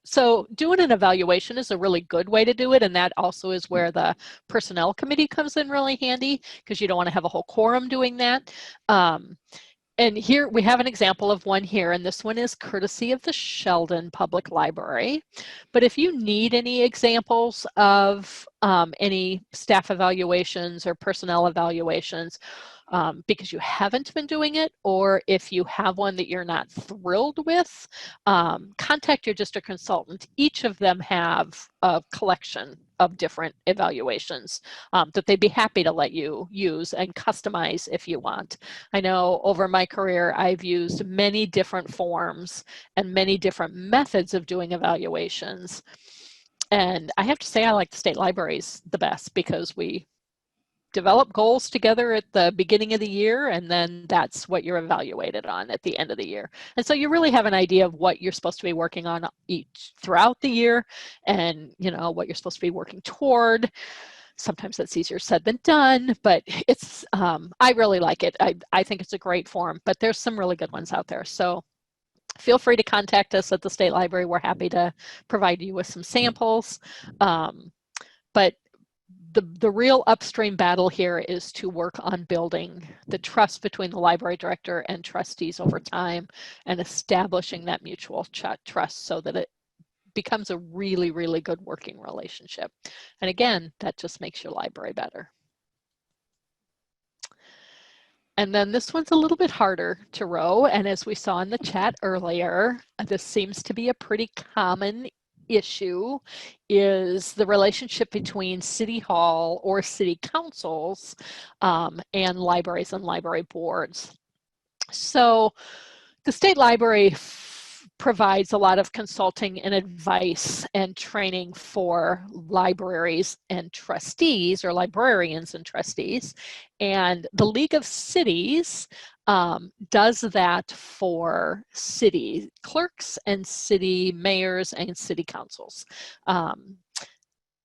So doing an evaluation is a really good way to do it, and that also is where the personnel committee comes in really handy, because you don't want to have a whole quorum doing that. And here we have an example of one here, and this one is courtesy of the Sheldon Public Library. But if you need any examples of any staff evaluations or personnel evaluations, because you haven't been doing it, or if you have one that you're not thrilled with, contact your district consultant. Each of them have a collection of different evaluations that they'd be happy to let you use and customize if you want. I know over my career, I've used many different forms and many different methods of doing evaluations. And I have to say, I like the state libraries the best, because we develop goals together at the beginning of the year, and then that's what you're evaluated on at the end of the year. And so you really have an idea of what you're supposed to be working on throughout the year, and what you're supposed to be working toward. Sometimes that's easier said than done, but it's I really like it. I think it's a great form, but there's some really good ones out there. So feel free to contact us at the State Library. We're happy to provide you with some samples. But the real upstream battle here is to work on building the trust between the library director and trustees over time, and establishing that mutual trust so that it becomes a really, really good working relationship. And again, that just makes your library better. And then this one's a little bit harder to row. And as we saw in the chat earlier, this seems to be a pretty common issue, is the relationship between city hall or city councils and libraries and library boards. So the state library provides a lot of consulting and advice and training for libraries and trustees, or librarians and trustees. And the League of Cities does that for city clerks and city mayors and city councils.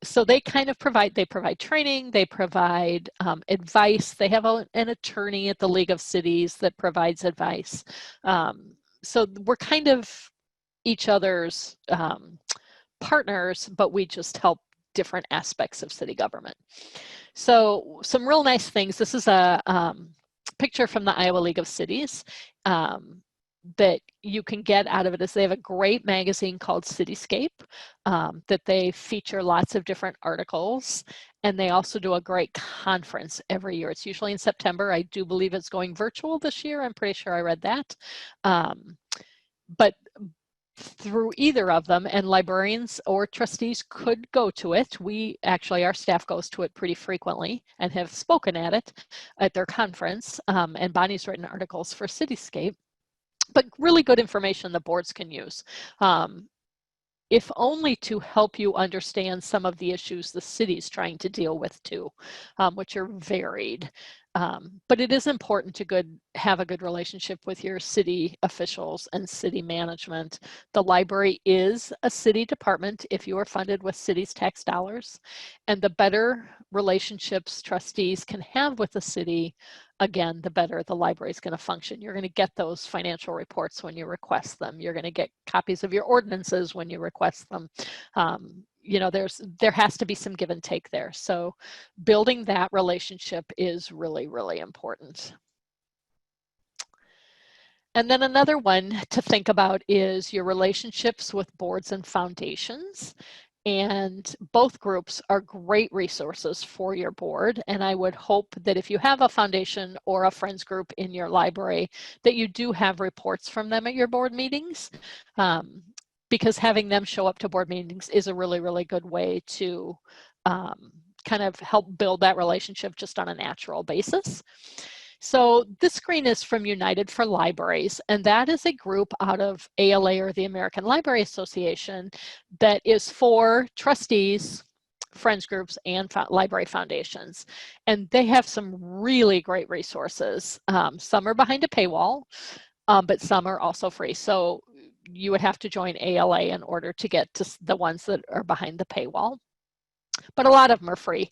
So they kind of provide training, they provide advice. They have an attorney at the League of Cities that provides advice. So we're kind of each other's partners, but we just help different aspects of city government. So some real nice things. This is a picture from the Iowa League of Cities that you can get out of it. Is they have a great magazine called Cityscape that they feature lots of different articles, and they also do a great conference every year. It's usually in September. I do believe it's going virtual this year. I'm pretty sure I read that. But through either of them, and librarians or trustees could go to it. Our staff goes to it pretty frequently and have spoken at it at their conference, and Bonnie's written articles for Cityscape. But really good information the boards can use, if only to help you understand some of the issues the city's trying to deal with too, which are varied. But it is important to have a good relationship with your city officials and city management. The library is a city department if you are funded with city's tax dollars, and the better relationships trustees can have with the city, again, the better the library is going to function. You're going to get those financial reports when you request them. You're going to get copies of your ordinances when you request them. There has to be some give and take there. So building that relationship is really, really important. And then another one to think about is your relationships with boards and foundations. And both groups are great resources for your board. And I would hope that if you have a foundation or a friends group in your library, that you do have reports from them at your board meetings, because having them show up to board meetings is a really, really good way to kind of help build that relationship just on a natural basis. So this screen is from United for Libraries, and that is a group out of ALA, or the American Library Association, that is for trustees, friends groups, and library foundations. And they have some really great resources. Some are behind a paywall, but some are also free. So you would have to join ALA in order to get to the ones that are behind the paywall. But a lot of them are free.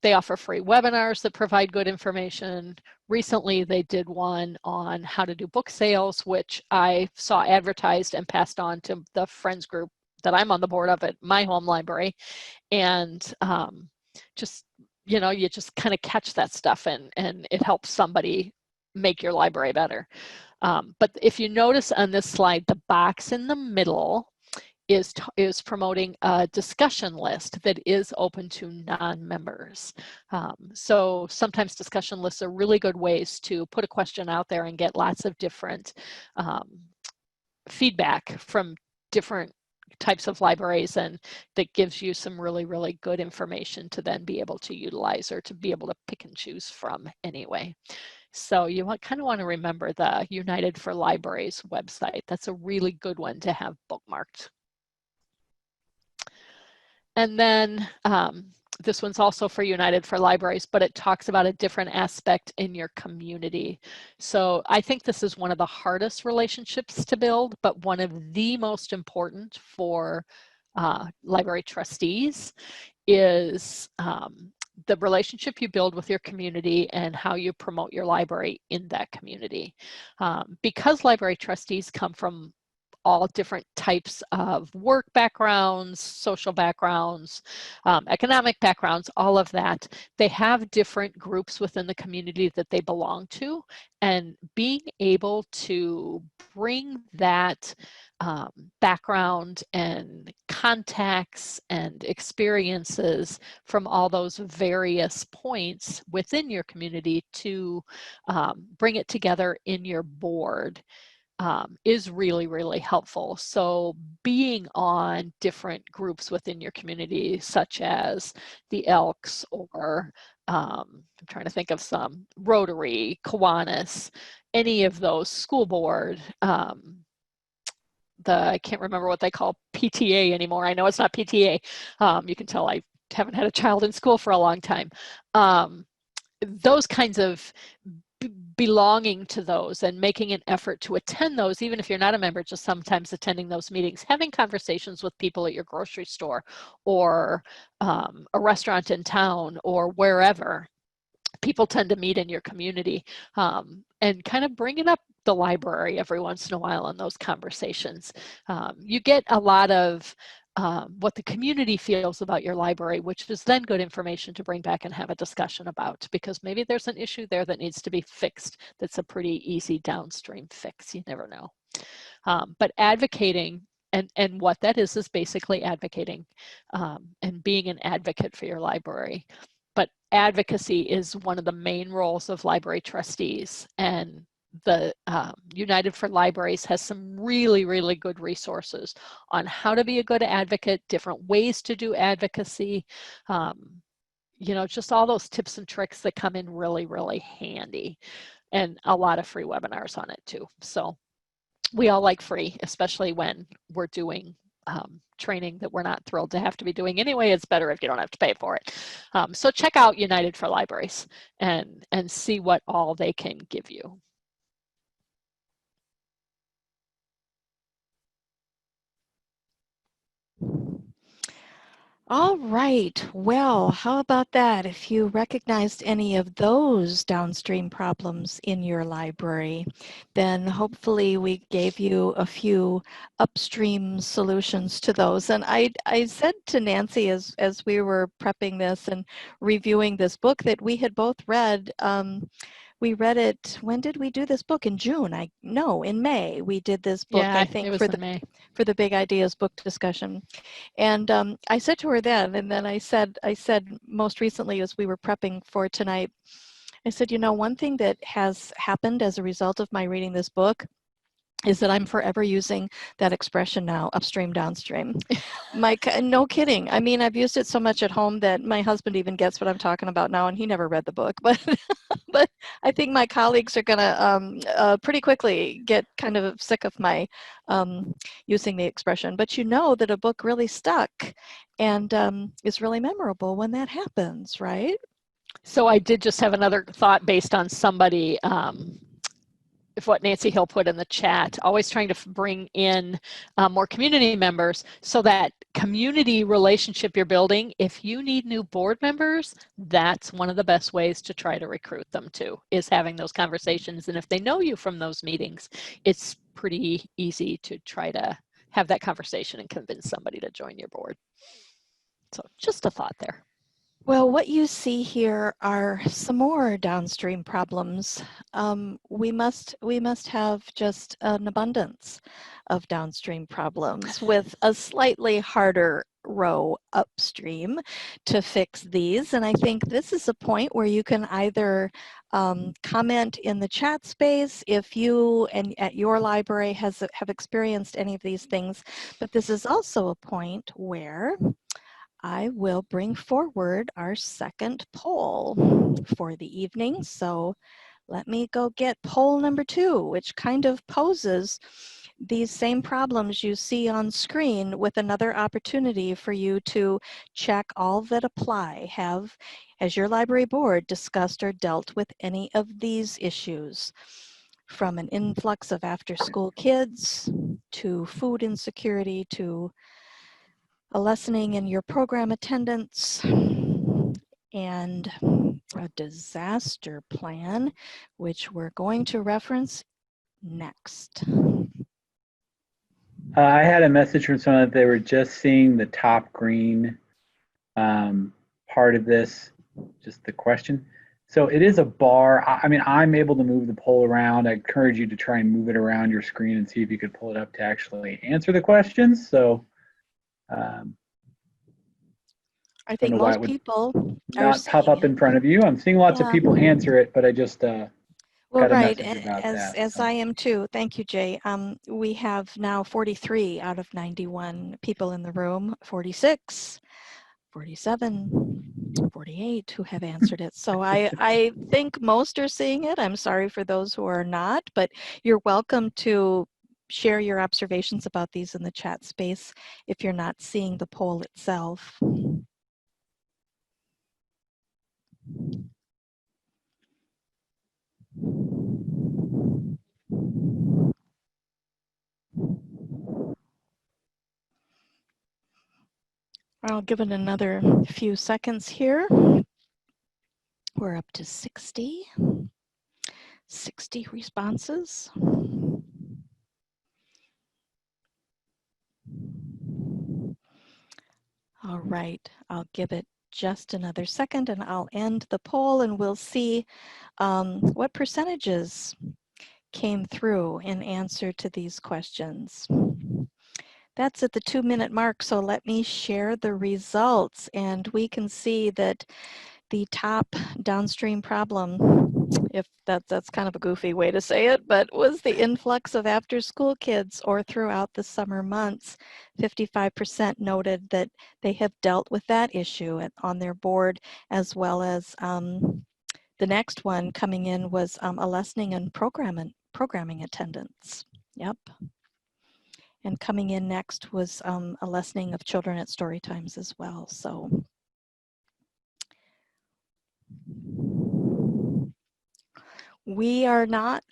They offer free webinars that provide good information. Recently, they did one on how to do book sales, which I saw advertised and passed on to the friends group that I'm on the board of at my home library. And just, you know, you just kind of catch that stuff, and it helps somebody make your library better. But if you notice on this slide, the box in the middle is promoting a discussion list that is open to non-members. So sometimes discussion lists are really good ways to put a question out there and get lots of different feedback from different types of libraries, and that gives you some really, really good information to then be able to utilize, or to be able to pick and choose from anyway. So you kind of want to remember the United for Libraries website. That's a really good one to have bookmarked. And then this one's also for United for Libraries, but it talks about a different aspect in your community. So I think this is one of the hardest relationships to build, but one of the most important for library trustees is the relationship you build with your community and how you promote your library in that community. Because library trustees come from all different types of work backgrounds, social backgrounds, economic backgrounds, all of that. They have different groups within the community that they belong to, and being able to bring that background and contacts and experiences from all those various points within your community to bring it together in your board is really, really helpful. So being on different groups within your community, such as the Elks, or I'm trying to think of some, Rotary, Kiwanis, any of those, school board, I can't remember what they call PTA anymore. I know it's not PTA. You can tell I haven't had a child in school for a long time. Those kinds of belonging to those and making an effort to attend those, even if you're not a member, just sometimes attending those meetings, having conversations with people at your grocery store, or a restaurant in town, or wherever people tend to meet in your community, and kind of bringing up the library every once in a while in those conversations. You get a lot of what the community feels about your library, which is then good information to bring back and have a discussion about, because maybe there's an issue there that needs to be fixed. That's a pretty easy downstream fix. You never know. But advocating, and what that is basically advocating and being an advocate for your library. But advocacy is one of the main roles of library trustees, and the United for Libraries has some really, really good resources on how to be a good advocate, different ways to do advocacy, you know, just all those tips and tricks that come in really, really handy, and a lot of free webinars on it too. So we all like free, especially when we're doing training that we're not thrilled to have to be doing anyway. It's better if you don't have to pay for it. So check out United for Libraries and see what all they can give you. All right. Well, how about that? If you recognized any of those downstream problems in your library, then hopefully we gave you a few upstream solutions to those. And I said to Nancy as we were prepping this and reviewing this book that we had both read we read it, when did we do this book? In June? No, in May. We did this book, Yeah, I it think, was in May. for the Big Ideas book discussion. And I said to her then, and then I said most recently as we were prepping for tonight, I said, you know, one thing that has happened as a result of my reading this book is that I'm forever using that expression now, upstream, downstream. No kidding. I mean, I've used it so much at home that my husband even gets what I'm talking about now, and he never read the book. But, but I think my colleagues are going to pretty quickly get kind of sick of my using the expression. But you know that a book really stuck and is really memorable when that happens, right? So I did just have another thought based on somebody, if what Nancy Hill put in the chat, always trying to bring in more community members so that community relationship you're building, if you need new board members, that's one of the best ways to try to recruit them too, is having those conversations. And if they know you from those meetings, it's pretty easy to try to have that conversation and convince somebody to join your board. So just a thought there. Well, what you see here are some more downstream problems. We must have just an abundance of downstream problems with a slightly harder row upstream to fix these. And I think this is a point where you can either comment in the chat space if you and at your library have experienced any of these things. But this is also a point where I will bring forward our second poll for the evening. So let me go get poll number 2, which kind of poses these same problems you see on screen with another opportunity for you to check all that apply. Has your library board discussed or dealt with any of these issues? From an influx of after-school kids, to food insecurity, to a lessening in your program attendance, and a disaster plan, which we're going to reference next. I had a message from someone that they were just seeing the top green part of this, just the question. So it is a bar. I mean, I'm able to move the poll around. I encourage you to try and move it around your screen and see if you could pull it up to actually answer the questions. So I think most people are not pop up in front of you. I'm seeing lots of people answer it, but I just well, got a right, message about that. as So. I am too. Thank you, Jay. We have now 43 out of 91 people in the room, 46, 47, 48 who have answered it. So I think most are seeing it. I'm sorry for those who are not, but you're welcome to share your observations about these in the chat space if you're not seeing the poll itself. I'll give it another few seconds here. We're up to 60 responses. All right, I'll give it just another second and I'll end the poll and we'll see what percentages came through in answer to these questions. That's at the 2-minute mark, so let me share the results and we can see that the top downstream problem, if that's kind of a goofy way to say it, but was the influx of after-school kids or throughout the summer months. 55% noted that they have dealt with that issue on their board, as well as the next one coming in was a lessening in programming attendance. Yep. And coming in next was a lessening of children at story times as well. So we are not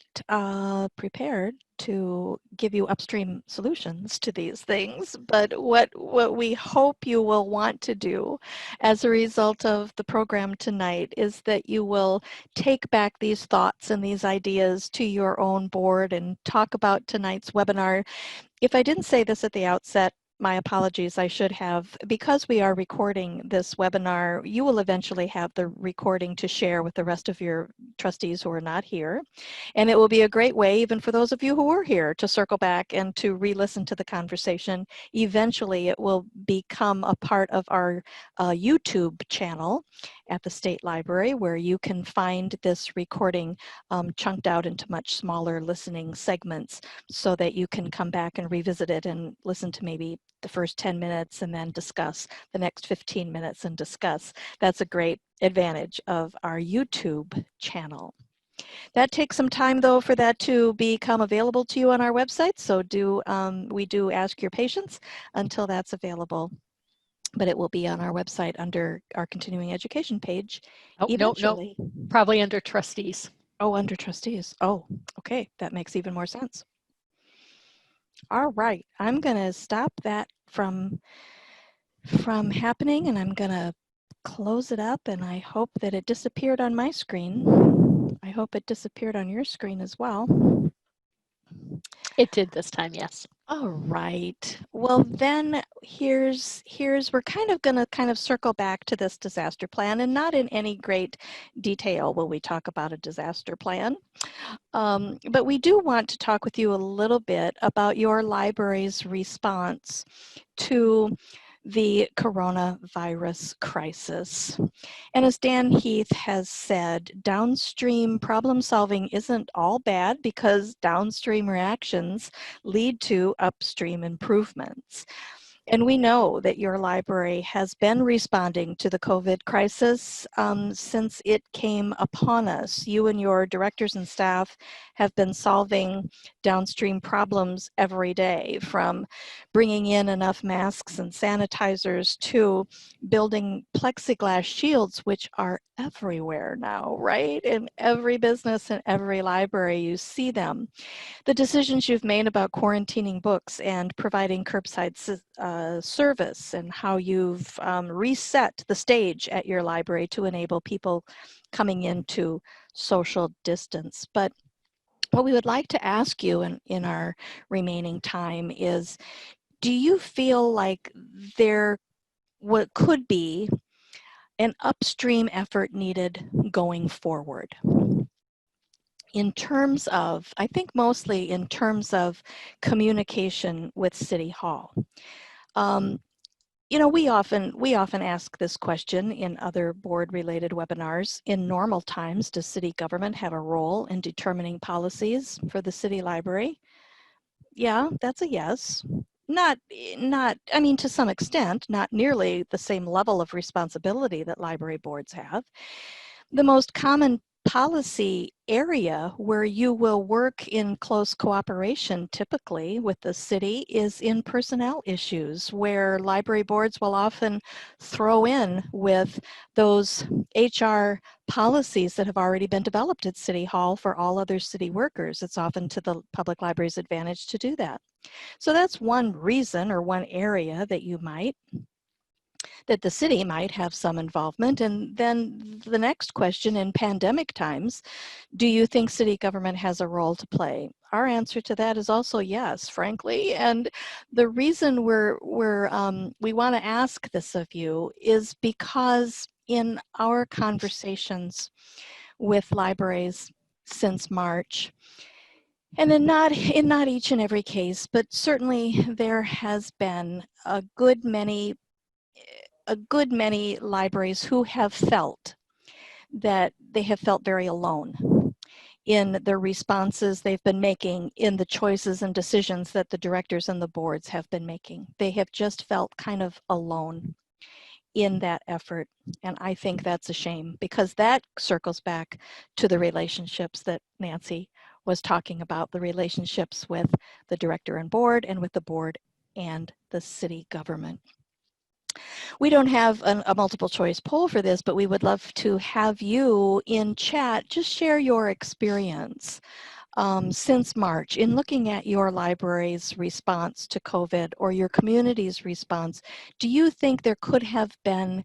prepared to give you upstream solutions to these things, but what we hope you will want to do as a result of the program tonight is that you will take back these thoughts and these ideas to your own board and talk about tonight's webinar. If I didn't say this at the outset, my apologies. I should have, because we are recording this webinar, you will eventually have the recording to share with the rest of your trustees who are not here. And it will be a great way, even for those of you who were here, to circle back and to re-listen to the conversation. Eventually, it will become a part of our YouTube channel at the State Library, where you can find this recording chunked out into much smaller listening segments, so that you can come back and revisit it and listen to maybe the first 10 minutes and then discuss the next 15 minutes and discuss. That's a great advantage of our YouTube channel. That takes some time, though, for that to become available to you on our website. So we do ask your patience until that's available. But it will be on our website under our continuing education page eventually. No, probably under trustees. Oh, under trustees. Oh, okay. That makes even more sense. All right. I'm going to stop that from happening, and I'm going to close it up, and I hope that it disappeared on my screen. I hope it disappeared on your screen as well. It did this time, yes. All right. Well, then here's we're going to circle back to this disaster plan, and not in any great detail will we talk about a disaster plan. But we do want to talk with you a little bit about your library's response to the coronavirus crisis. And as Dan Heath has said, downstream problem solving isn't all bad, because downstream reactions lead to upstream improvements. And we know that your library has been responding to the COVID crisis since it came upon us. You and your directors and staff have been solving downstream problems every day, from bringing in enough masks and sanitizers to building plexiglass shields, which are everywhere now, right? In every business and every library, you see them. The decisions you've made about quarantining books and providing curbside service, and how you've reset the stage at your library to enable people coming into social distance. But what we would like to ask you in our remaining time is, do you feel like there what could be an upstream effort needed going forward? In terms of, I think mostly in terms of communication with City Hall. You know, we often ask this question in other board-related webinars. In normal times, does city government have a role in determining policies for the city library? Yeah, that's a yes. Not, I mean, to some extent, not nearly the same level of responsibility that library boards have. The most common policy area where you will work in close cooperation typically with the city is in personnel issues, where library boards will often throw in with those HR policies that have already been developed at City Hall for all other city workers. It's often to the public library's advantage to do that. So that's one reason, or one area that the city might have some involvement. And then the next question, in pandemic times, do you think city government has a role to play? Our answer to that is also yes, frankly. And the reason we want to ask this of you is because in our conversations with libraries since March, and in not each and every case, but certainly there has been a good many libraries who have felt that they have felt very alone in the responses they've been making, in the choices and decisions that the directors and the boards have been making. They have just felt kind of alone in that effort. And I think that's a shame, because that circles back to the relationships that Nancy was talking about, the relationships with the director and board, and with the board and the city government. We don't have a multiple choice poll for this, but we would love to have you in chat just share your experience since March in looking at your library's response to COVID, or your community's response. Do you think there could have been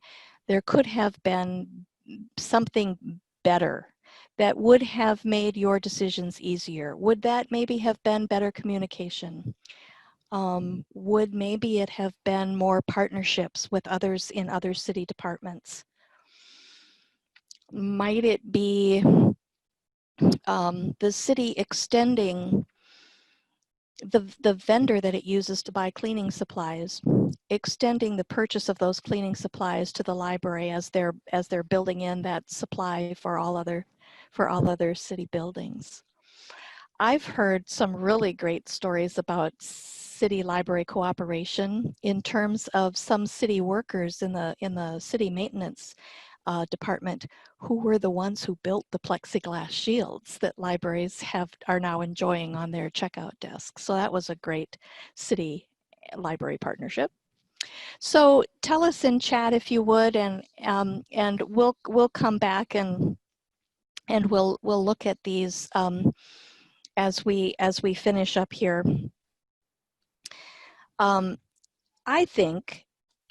something better that would have made your decisions easier? Would that maybe have been better communication? Would maybe it have been more partnerships with others in other city departments? Might it be the city extending the vendor that it uses to buy cleaning supplies, extending the purchase of those cleaning supplies to the library as they're building in that supply for all other city buildings? I've heard some really great stories about city library cooperation in terms of some city workers in the city maintenance department who were the ones who built the plexiglass shields that libraries are now enjoying on their checkout desks. So that was a great city library partnership. So tell us in chat if you would, and we'll come back and we'll look at these as we finish up here. I think,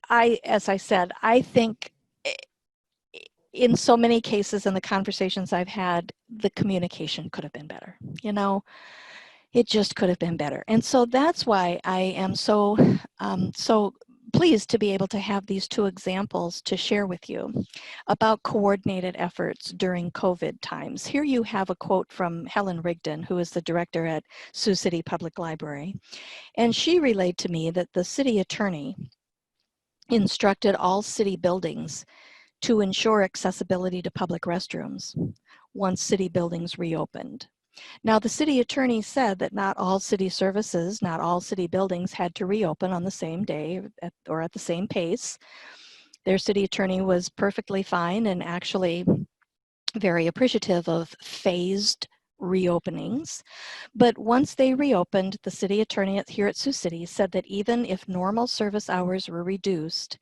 as I said, I think in so many cases in the conversations I've had, the communication could have been better. You know, it just could have been better. And so that's why I am so pleased to be able to have these two examples to share with you about coordinated efforts during COVID times. Here you have a quote from Helen Rigdon, who is the director at Sioux City Public Library. And she relayed to me that the city attorney instructed all city buildings to ensure accessibility to public restrooms once city buildings reopened. Now, the city attorney said that not all city services, not all city buildings had to reopen on the same day or at the same pace. Their city attorney was perfectly fine and actually very appreciative of phased reopenings. But once they reopened, the city attorney here at Sioux City said that even if normal service hours were reduced,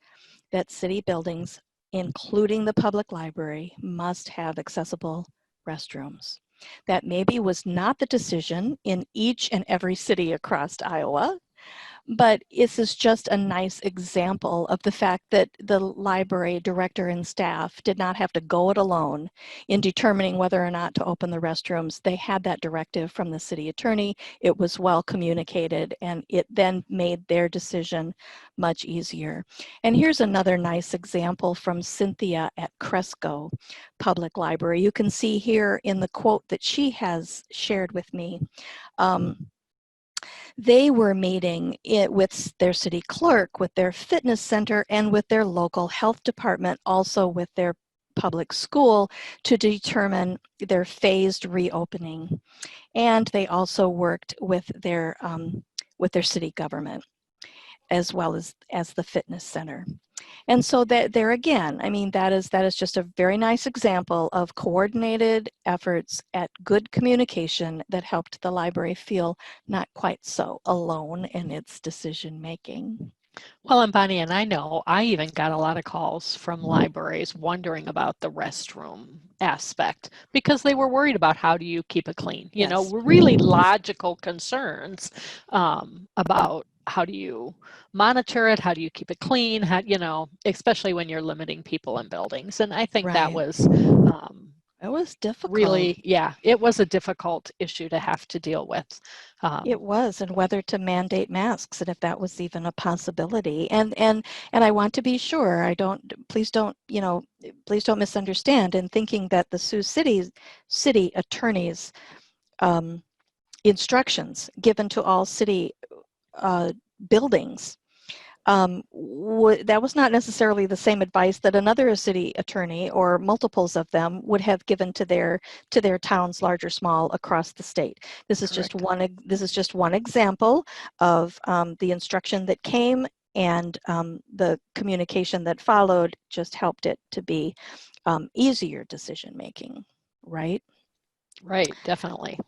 that city buildings, including the public library, must have accessible restrooms. That maybe was not the decision in each and every city across Iowa, but this is just a nice example of the fact that the library director and staff did not have to go it alone in determining whether or not to open the restrooms. They had that directive from the city attorney. It was well communicated, and it then made their decision much easier. And here's another nice example from Cynthia at Cresco Public Library. You can see here in the quote that she has shared with me, they were meeting it with their city clerk, with their fitness center, and with their local health department, also with their public school, to determine their phased reopening. And they also worked with their city government, as well as the fitness center. And so that there again, I mean, that is just a very nice example of coordinated efforts at good communication that helped the library feel not quite so alone in its decision making. Well, and Bonnie, and I know I even got a lot of calls from libraries wondering about the restroom aspect because they were worried about how do you keep it clean. You know, really logical concerns about how do you monitor it, how do you keep it clean, how, you know, especially when you're limiting people in buildings. And I think that was it was difficult. Really, yeah, it was a difficult issue to have to deal with. It was, and whether to mandate masks, and if that was even a possibility. And I want to be sure, please don't misunderstand in thinking that the Sioux City attorney's instructions given to all city buildings, that was not necessarily the same advice that another city attorney or multiples of them would have given to their towns, large or small, across the state. This is just one example of the instruction that came, and the communication that followed just helped it to be easier decision making, right? Right, definitely.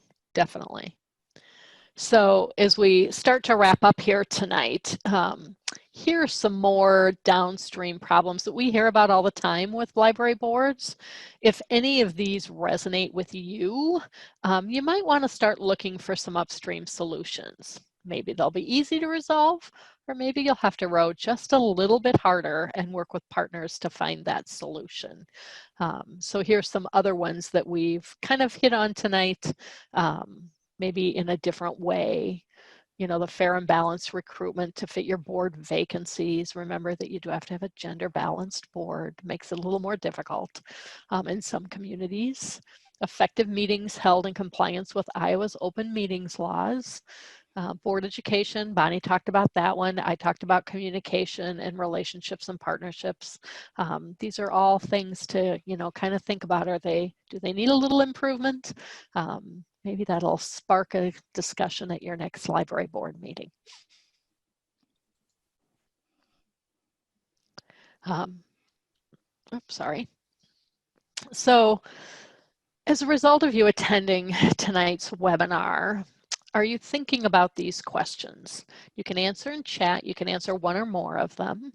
So as we start to wrap up here tonight, here are some more downstream problems that we hear about all the time with library boards. If any of these resonate with you, you might want to start looking for some upstream solutions. Maybe they'll be easy to resolve, or maybe you'll have to row just a little bit harder and work with partners to find that solution. So here's some other ones that we've kind of hit on tonight, maybe in a different way. you know, the fair and balanced recruitment to fit your board vacancies. Remember that you do have to have a gender balanced board. Makes it a little more difficult in some communities. Effective meetings held in compliance with Iowa's open meetings laws. Board education, Bonnie talked about that one. I talked about communication and relationships and partnerships. These are all things to, you know, kind of think about. Do they need a little improvement? Maybe that'll spark a discussion at your next library board meeting. Oops, sorry. So as a result of you attending tonight's webinar, are you thinking about these questions? You can answer in chat. You can answer one or more of them.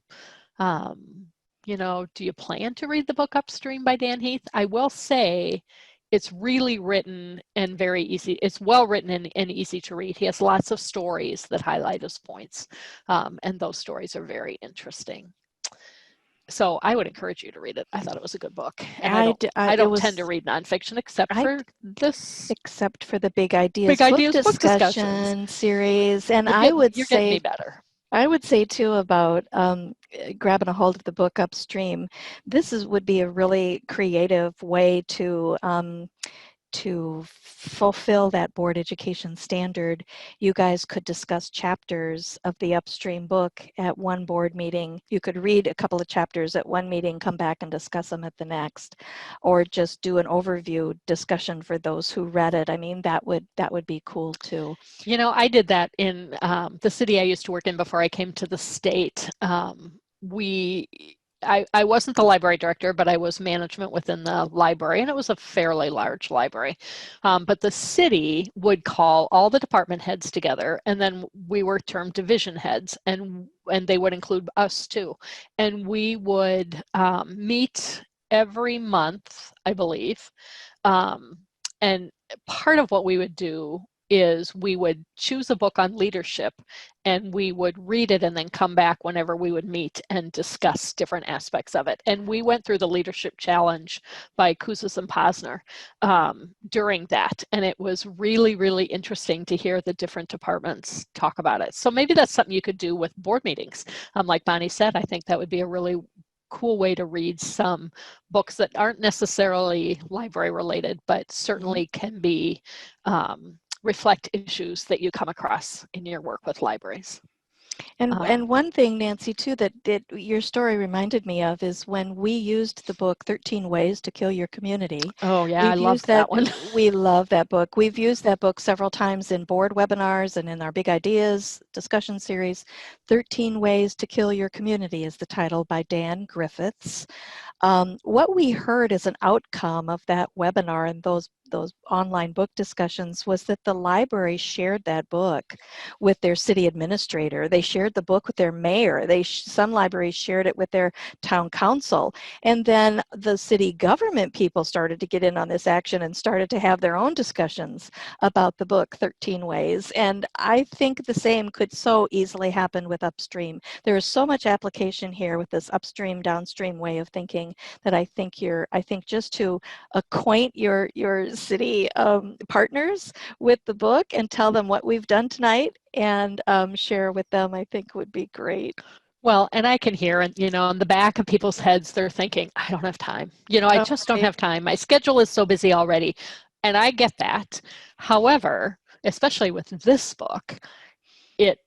You know, do you plan to read the book Upstream by Dan Heath? I will say it's really written and very easy. It's well written and easy to read. He has lots of stories that highlight his points, and those stories are very interesting. So I would encourage you to read it. I thought it was a good book. And I don't tend to read nonfiction except for this. Except for the Big Ideas book discussion series. And you're getting me better. I would say too about grabbing a hold of the book Upstream. This would be a really creative way to fulfill that board education standard. You guys could discuss chapters of the Upstream book at one board meeting. You could read a couple of chapters at one meeting, come back and discuss them at the next, or just do an overview discussion for those who read it. I mean, that would be cool too. You know, I did that in the city I used to work in before I came to the state. I wasn't the library director, but I was management within the library, and it was a fairly large library. But the city would call all the department heads together, and then we were termed division heads, and they would include us too. And we would meet every month, I believe. And part of what we would do is we would choose a book on leadership, and we would read it and then come back whenever we would meet and discuss different aspects of it. And we went through the leadership challenge by Kouzes and Posner during that. And it was really, really interesting to hear the different departments talk about it. So maybe that's something you could do with board meetings. Like Bonnie said, I think that would be a really cool way to read some books that aren't necessarily library related, but certainly can be reflect issues that you come across in your work with libraries. And one thing, Nancy, too, that your story reminded me of is when we used the book 13 Ways to Kill Your Community. Oh, yeah, I love that one. We love that book. We've used that book several times in board webinars and in our Big Ideas discussion series. 13 Ways to Kill Your Community is the title, by Dan Griffiths. What we heard as an outcome of that webinar and those online book discussions was that the library shared that book with their city administrator. They shared the book with their mayor. Some libraries shared it with their town council. And then the city government people started to get in on this action and started to have their own discussions about the book 13 Ways. And I think the same could so easily happen with Upstream. There is so much application here with this upstream, downstream way of thinking that I think just to acquaint your city partners with the book and tell them what we've done tonight and share with them, I think would be great. Well, and I can hear, and you know, in the back of people's heads, they're thinking, I don't have time. You know, I just don't have time. My schedule is so busy already. And I get that. However, especially with this book, it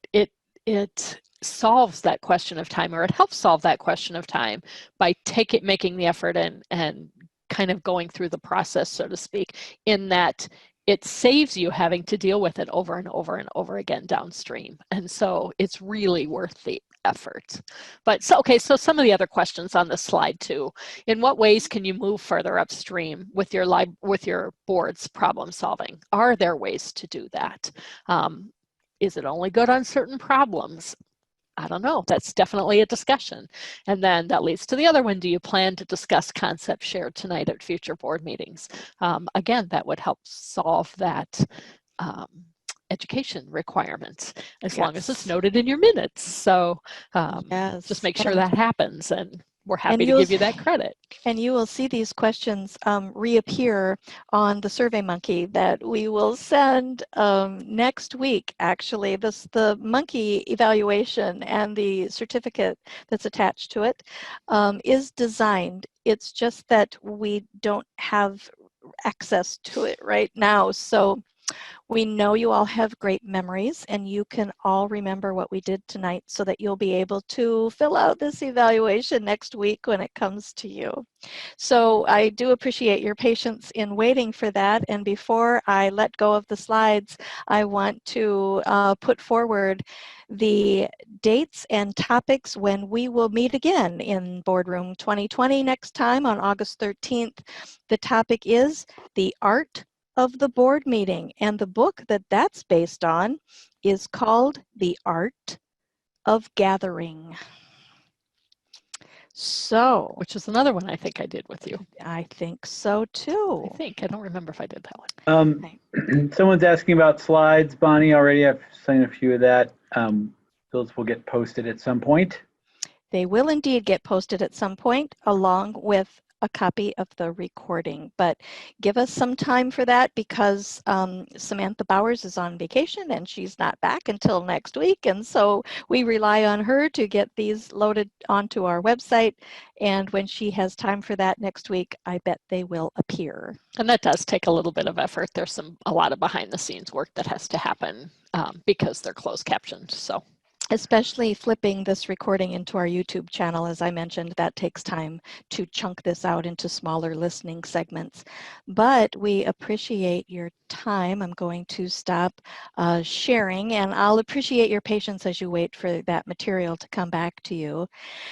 solves that question of time, or it helps solve that question of time by making the effort and kind of going through the process, so to speak, in that it saves you having to deal with it over and over and over again downstream. And so it's really worth the effort. But so some of the other questions on this slide too. In what ways can you move further upstream with your board's problem solving? Are there ways to do that? Is it only good on certain problems? I don't know. That's definitely a discussion. And then that leads to the other one. Do you plan to discuss concepts shared tonight at future board meetings? Again, that would help solve that education requirement, as long as it's noted in your minutes. So just make sure that happens. And we're happy to give you that credit. And you will see these questions reappear on the SurveyMonkey that we will send next week, actually. The monkey evaluation and the certificate that's attached to it is designed. It's just that we don't have access to it right now. So we know you all have great memories and you can all remember what we did tonight so that you'll be able to fill out this evaluation next week when it comes to you. So I do appreciate your patience in waiting for that. And before I let go of the slides, I want to put forward the dates and topics when we will meet again in Boardroom 2020 next time on August 13th. The topic is the art of the board meeting, and the book that that's based on is called The Art of Gathering. So, which is another one I think I did with you. I think so too. I don't remember if I did that one. Someone's asking about slides, Bonnie. Already I've seen a few of that. Those will get posted at some point. They will indeed get posted at some point along with a copy of the recording, but give us some time for that because Samantha Bowers is on vacation and she's not back until next week, and so we rely on her to get these loaded onto our website, and when she has time for that next week, I bet they will appear. And that does take a little bit of effort. There's a lot of behind the scenes work that has to happen because they're closed captioned. So especially flipping this recording into our YouTube channel, as I mentioned, that takes time to chunk this out into smaller listening segments. But we appreciate your time. I'm going to stop sharing, and I'll appreciate your patience as you wait for that material to come back to you.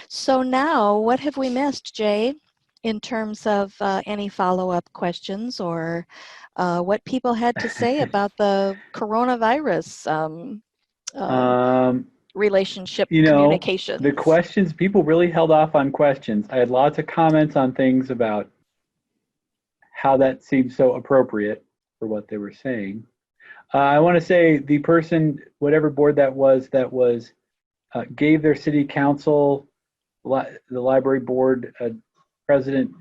So now, what have we missed, Jay, in terms of any follow-up questions or what people had to say about the coronavirus relationship communication? The questions, people really held off on questions. I had lots of comments on things about how that seemed so appropriate for what they were saying. I want to say the person, whatever board that was gave their city council, the library board president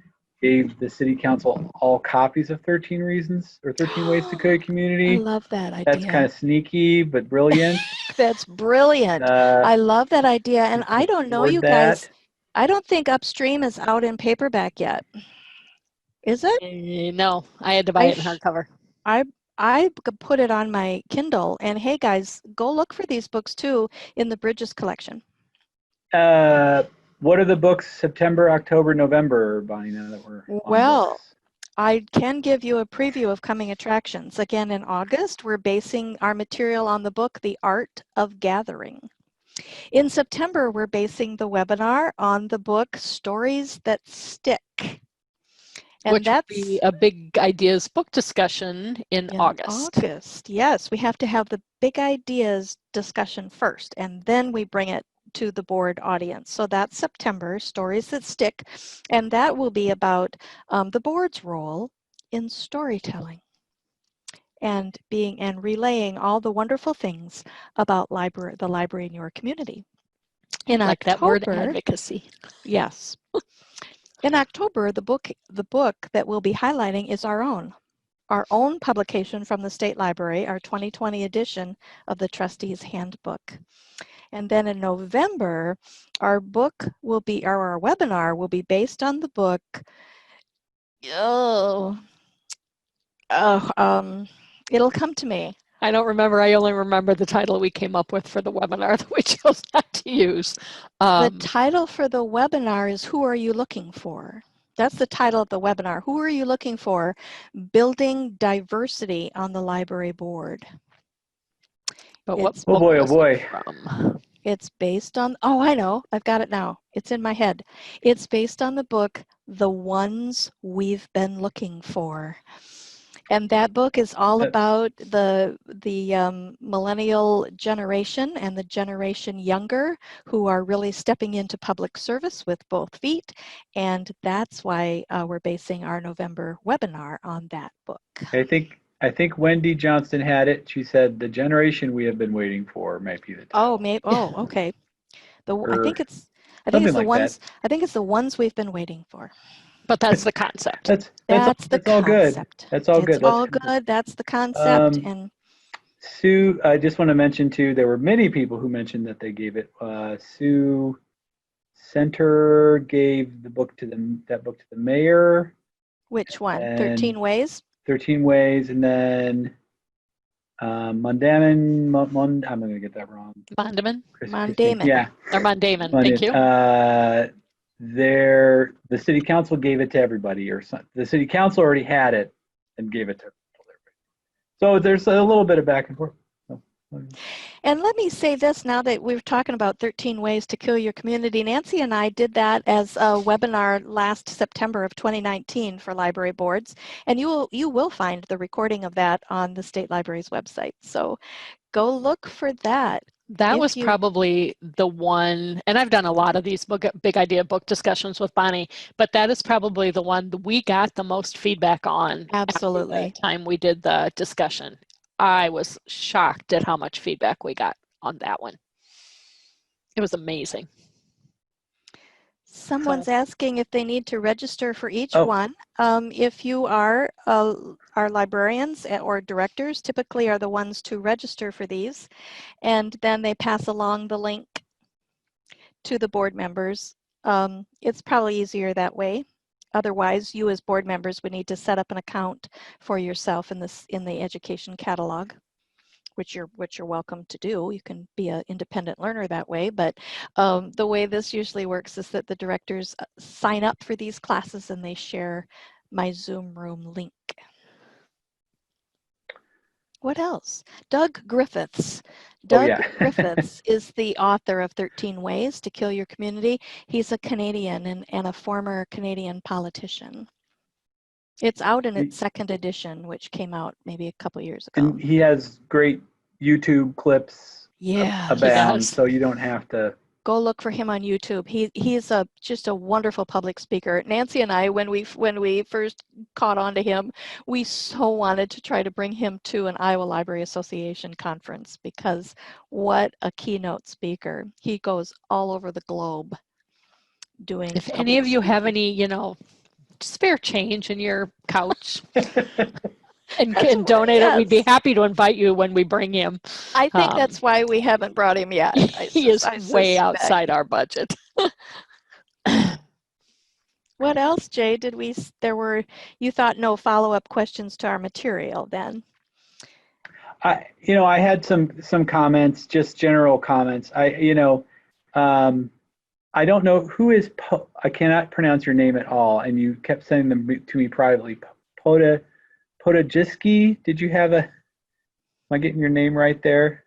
gave the city council all copies of 13 Reasons or 13 Ways to Create Community. I love that idea. That's kind of sneaky, but brilliant. That's brilliant. I love that idea. And I don't know, you guys, I don't think Upstream is out in paperback yet. Is it? No, I had to buy it in hardcover. I put it on my Kindle. And hey, guys, go look for these books too in the Bridges collection. What are the books September, October, November, Bonnie, now that we're on books? I can give you a preview of coming attractions. Again, in August, we're basing our material on the book, The Art of Gathering. In September, we're basing the webinar on the book, Stories That Stick. And which will be a big ideas book discussion in August. Yes, we have to have the big ideas discussion first, and then we bring it to the board audience. So that's September, Stories That Stick, and that will be about the board's role in storytelling and relaying all the wonderful things about the library in your community. In like October, that word advocacy. Yes. In October, the book that we'll be highlighting is our own publication from the State Library, our 2020 edition of the Trustees Handbook. And then in November, our webinar will be based on the book, it'll come to me. I don't remember. I only remember the title we came up with for the webinar that we chose not to use. The title for the webinar is Who Are You Looking For? That's the title of the webinar. Who are you looking for? Building Diversity on the Library Board. But what oh boy. From? It's based on, oh, I know, I've got it now. It's in my head. It's based on the book, The Ones We've Been Looking For. And that book is all about the millennial generation and the generation younger who are really stepping into public service with both feet. And that's why we're basing our November webinar on that book. I think Wendy Johnston had it. She said the generation we have been waiting for might be the title. Oh, maybe. Oh, okay. I think I think Something it's the like ones. that. I think it's the ones we've been waiting for. But that's the concept. That's all good. That's all It's good. all good. That's the concept. And Sue, I just want to mention too, there were many people who mentioned that they gave it. Sue Center gave that book to the mayor. which one? And 13 Ways? 13 Ways, and then Mondamin, I'm going to get that wrong. Mondamin? Mondamin. Yeah. Or Mondamin, thank you. The city council gave it to everybody, or the city council already had it and gave it to everybody. So there's a little bit of back and forth. And let me say this now that we're talking about 13 Ways to Kill Your Community. Nancy and I did that as a webinar last September of 2019 for library boards. And you will find the recording of that on the State Library's website. So go look for that. That was probably the one, and I've done a lot of these big idea book discussions with Bonnie, but that is probably the one we got the most feedback on. Absolutely. After that time we did the discussion. I was shocked at how much feedback we got on that one. It was amazing. Someone's asking if they need to register for each one. If you are our librarians or directors, typically are the ones to register for these, and then they pass along the link to the board members. It's probably easier that way. Otherwise, you as board members would need to set up an account for yourself in the education catalog, which you're welcome to do. You can be an independent learner that way, but the way this usually works is that the directors sign up for these classes and they share my Zoom room link. What else? Doug Griffiths. Griffiths is the author of 13 Ways to Kill Your Community. He's a Canadian and a former Canadian politician. It's out in its second edition, which came out maybe a couple years ago. And he has great YouTube clips abound, so you don't have to. Go look for him on YouTube. He's just a wonderful public speaker. Nancy and I, when we first caught on to him, we so wanted to try to bring him to an Iowa Library Association conference because what a keynote speaker. He goes all over the globe doing. If any of you have any, spare change in your couch and can donate it, we'd be happy to invite you when we bring him. I think that's why we haven't brought him yet. He is way outside our budget. What else, Jay? You thought no follow-up questions to our material then? I had some comments, just general comments. I don't know who is, I cannot pronounce your name at all, and you kept sending them to me privately. Podajiski, did you have am I getting your name right there?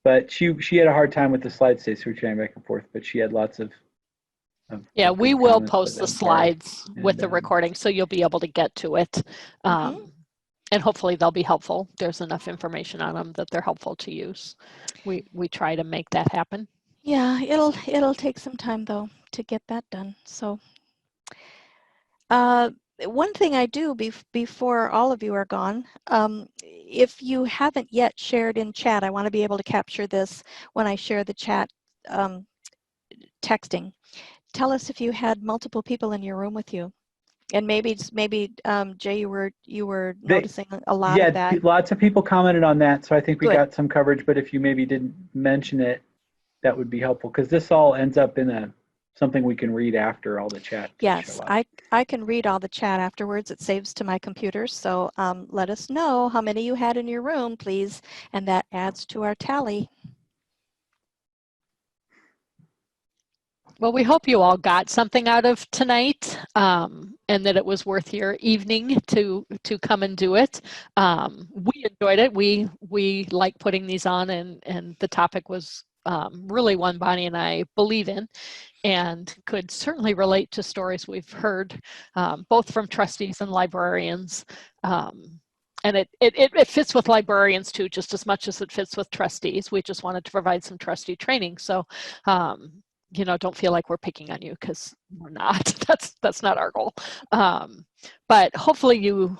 But she had a hard time with the slides today, so we're trying back and forth, but she had lots of we will post the slides with the recording, so you'll be able to get to it. And hopefully they'll be helpful. There's enough information on them that they're helpful to use. We try to make that happen. Yeah, it'll take some time though to get that done. So one thing I do before all of you are gone, if you haven't yet shared in chat, I want to be able to capture this when I share the chat texting. Tell us if you had multiple people in your room with you. And maybe Jay, you were noticing a lot of that. Yeah, lots of people commented on that, so I think we got some coverage, but if you maybe didn't mention it, that would be helpful, because this all ends up in something we can read after all the chat. Yes, I can read all the chat afterwards. It saves to my computer, so let us know how many you had in your room, please, and that adds to our tally. Well, we hope you all got something out of tonight, and that it was worth your evening to come and do it. We enjoyed it. We like putting these on, and the topic was really one Bonnie and I believe in, and could certainly relate to stories we've heard, both from trustees and librarians. And it fits with librarians too, just as much as it fits with trustees. We just wanted to provide some trustee training. So, don't feel like we're picking on you, because we're not. That's not our goal. But hopefully you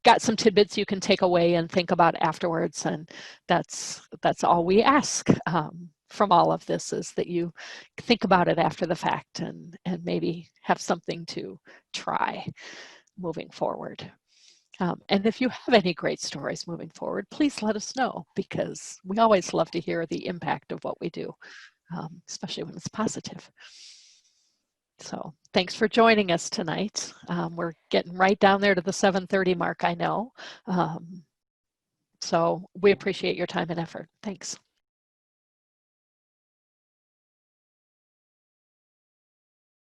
got some tidbits you can take away and think about afterwards, and that's all we ask from all of this is that you think about it after the fact and maybe have something to try moving forward. And if you have any great stories moving forward, please let us know, because we always love to hear the impact of what we do, especially when it's positive. So thanks for joining us tonight. We're getting right down there to the 7:30 mark, I know. So we appreciate your time and effort. Thanks.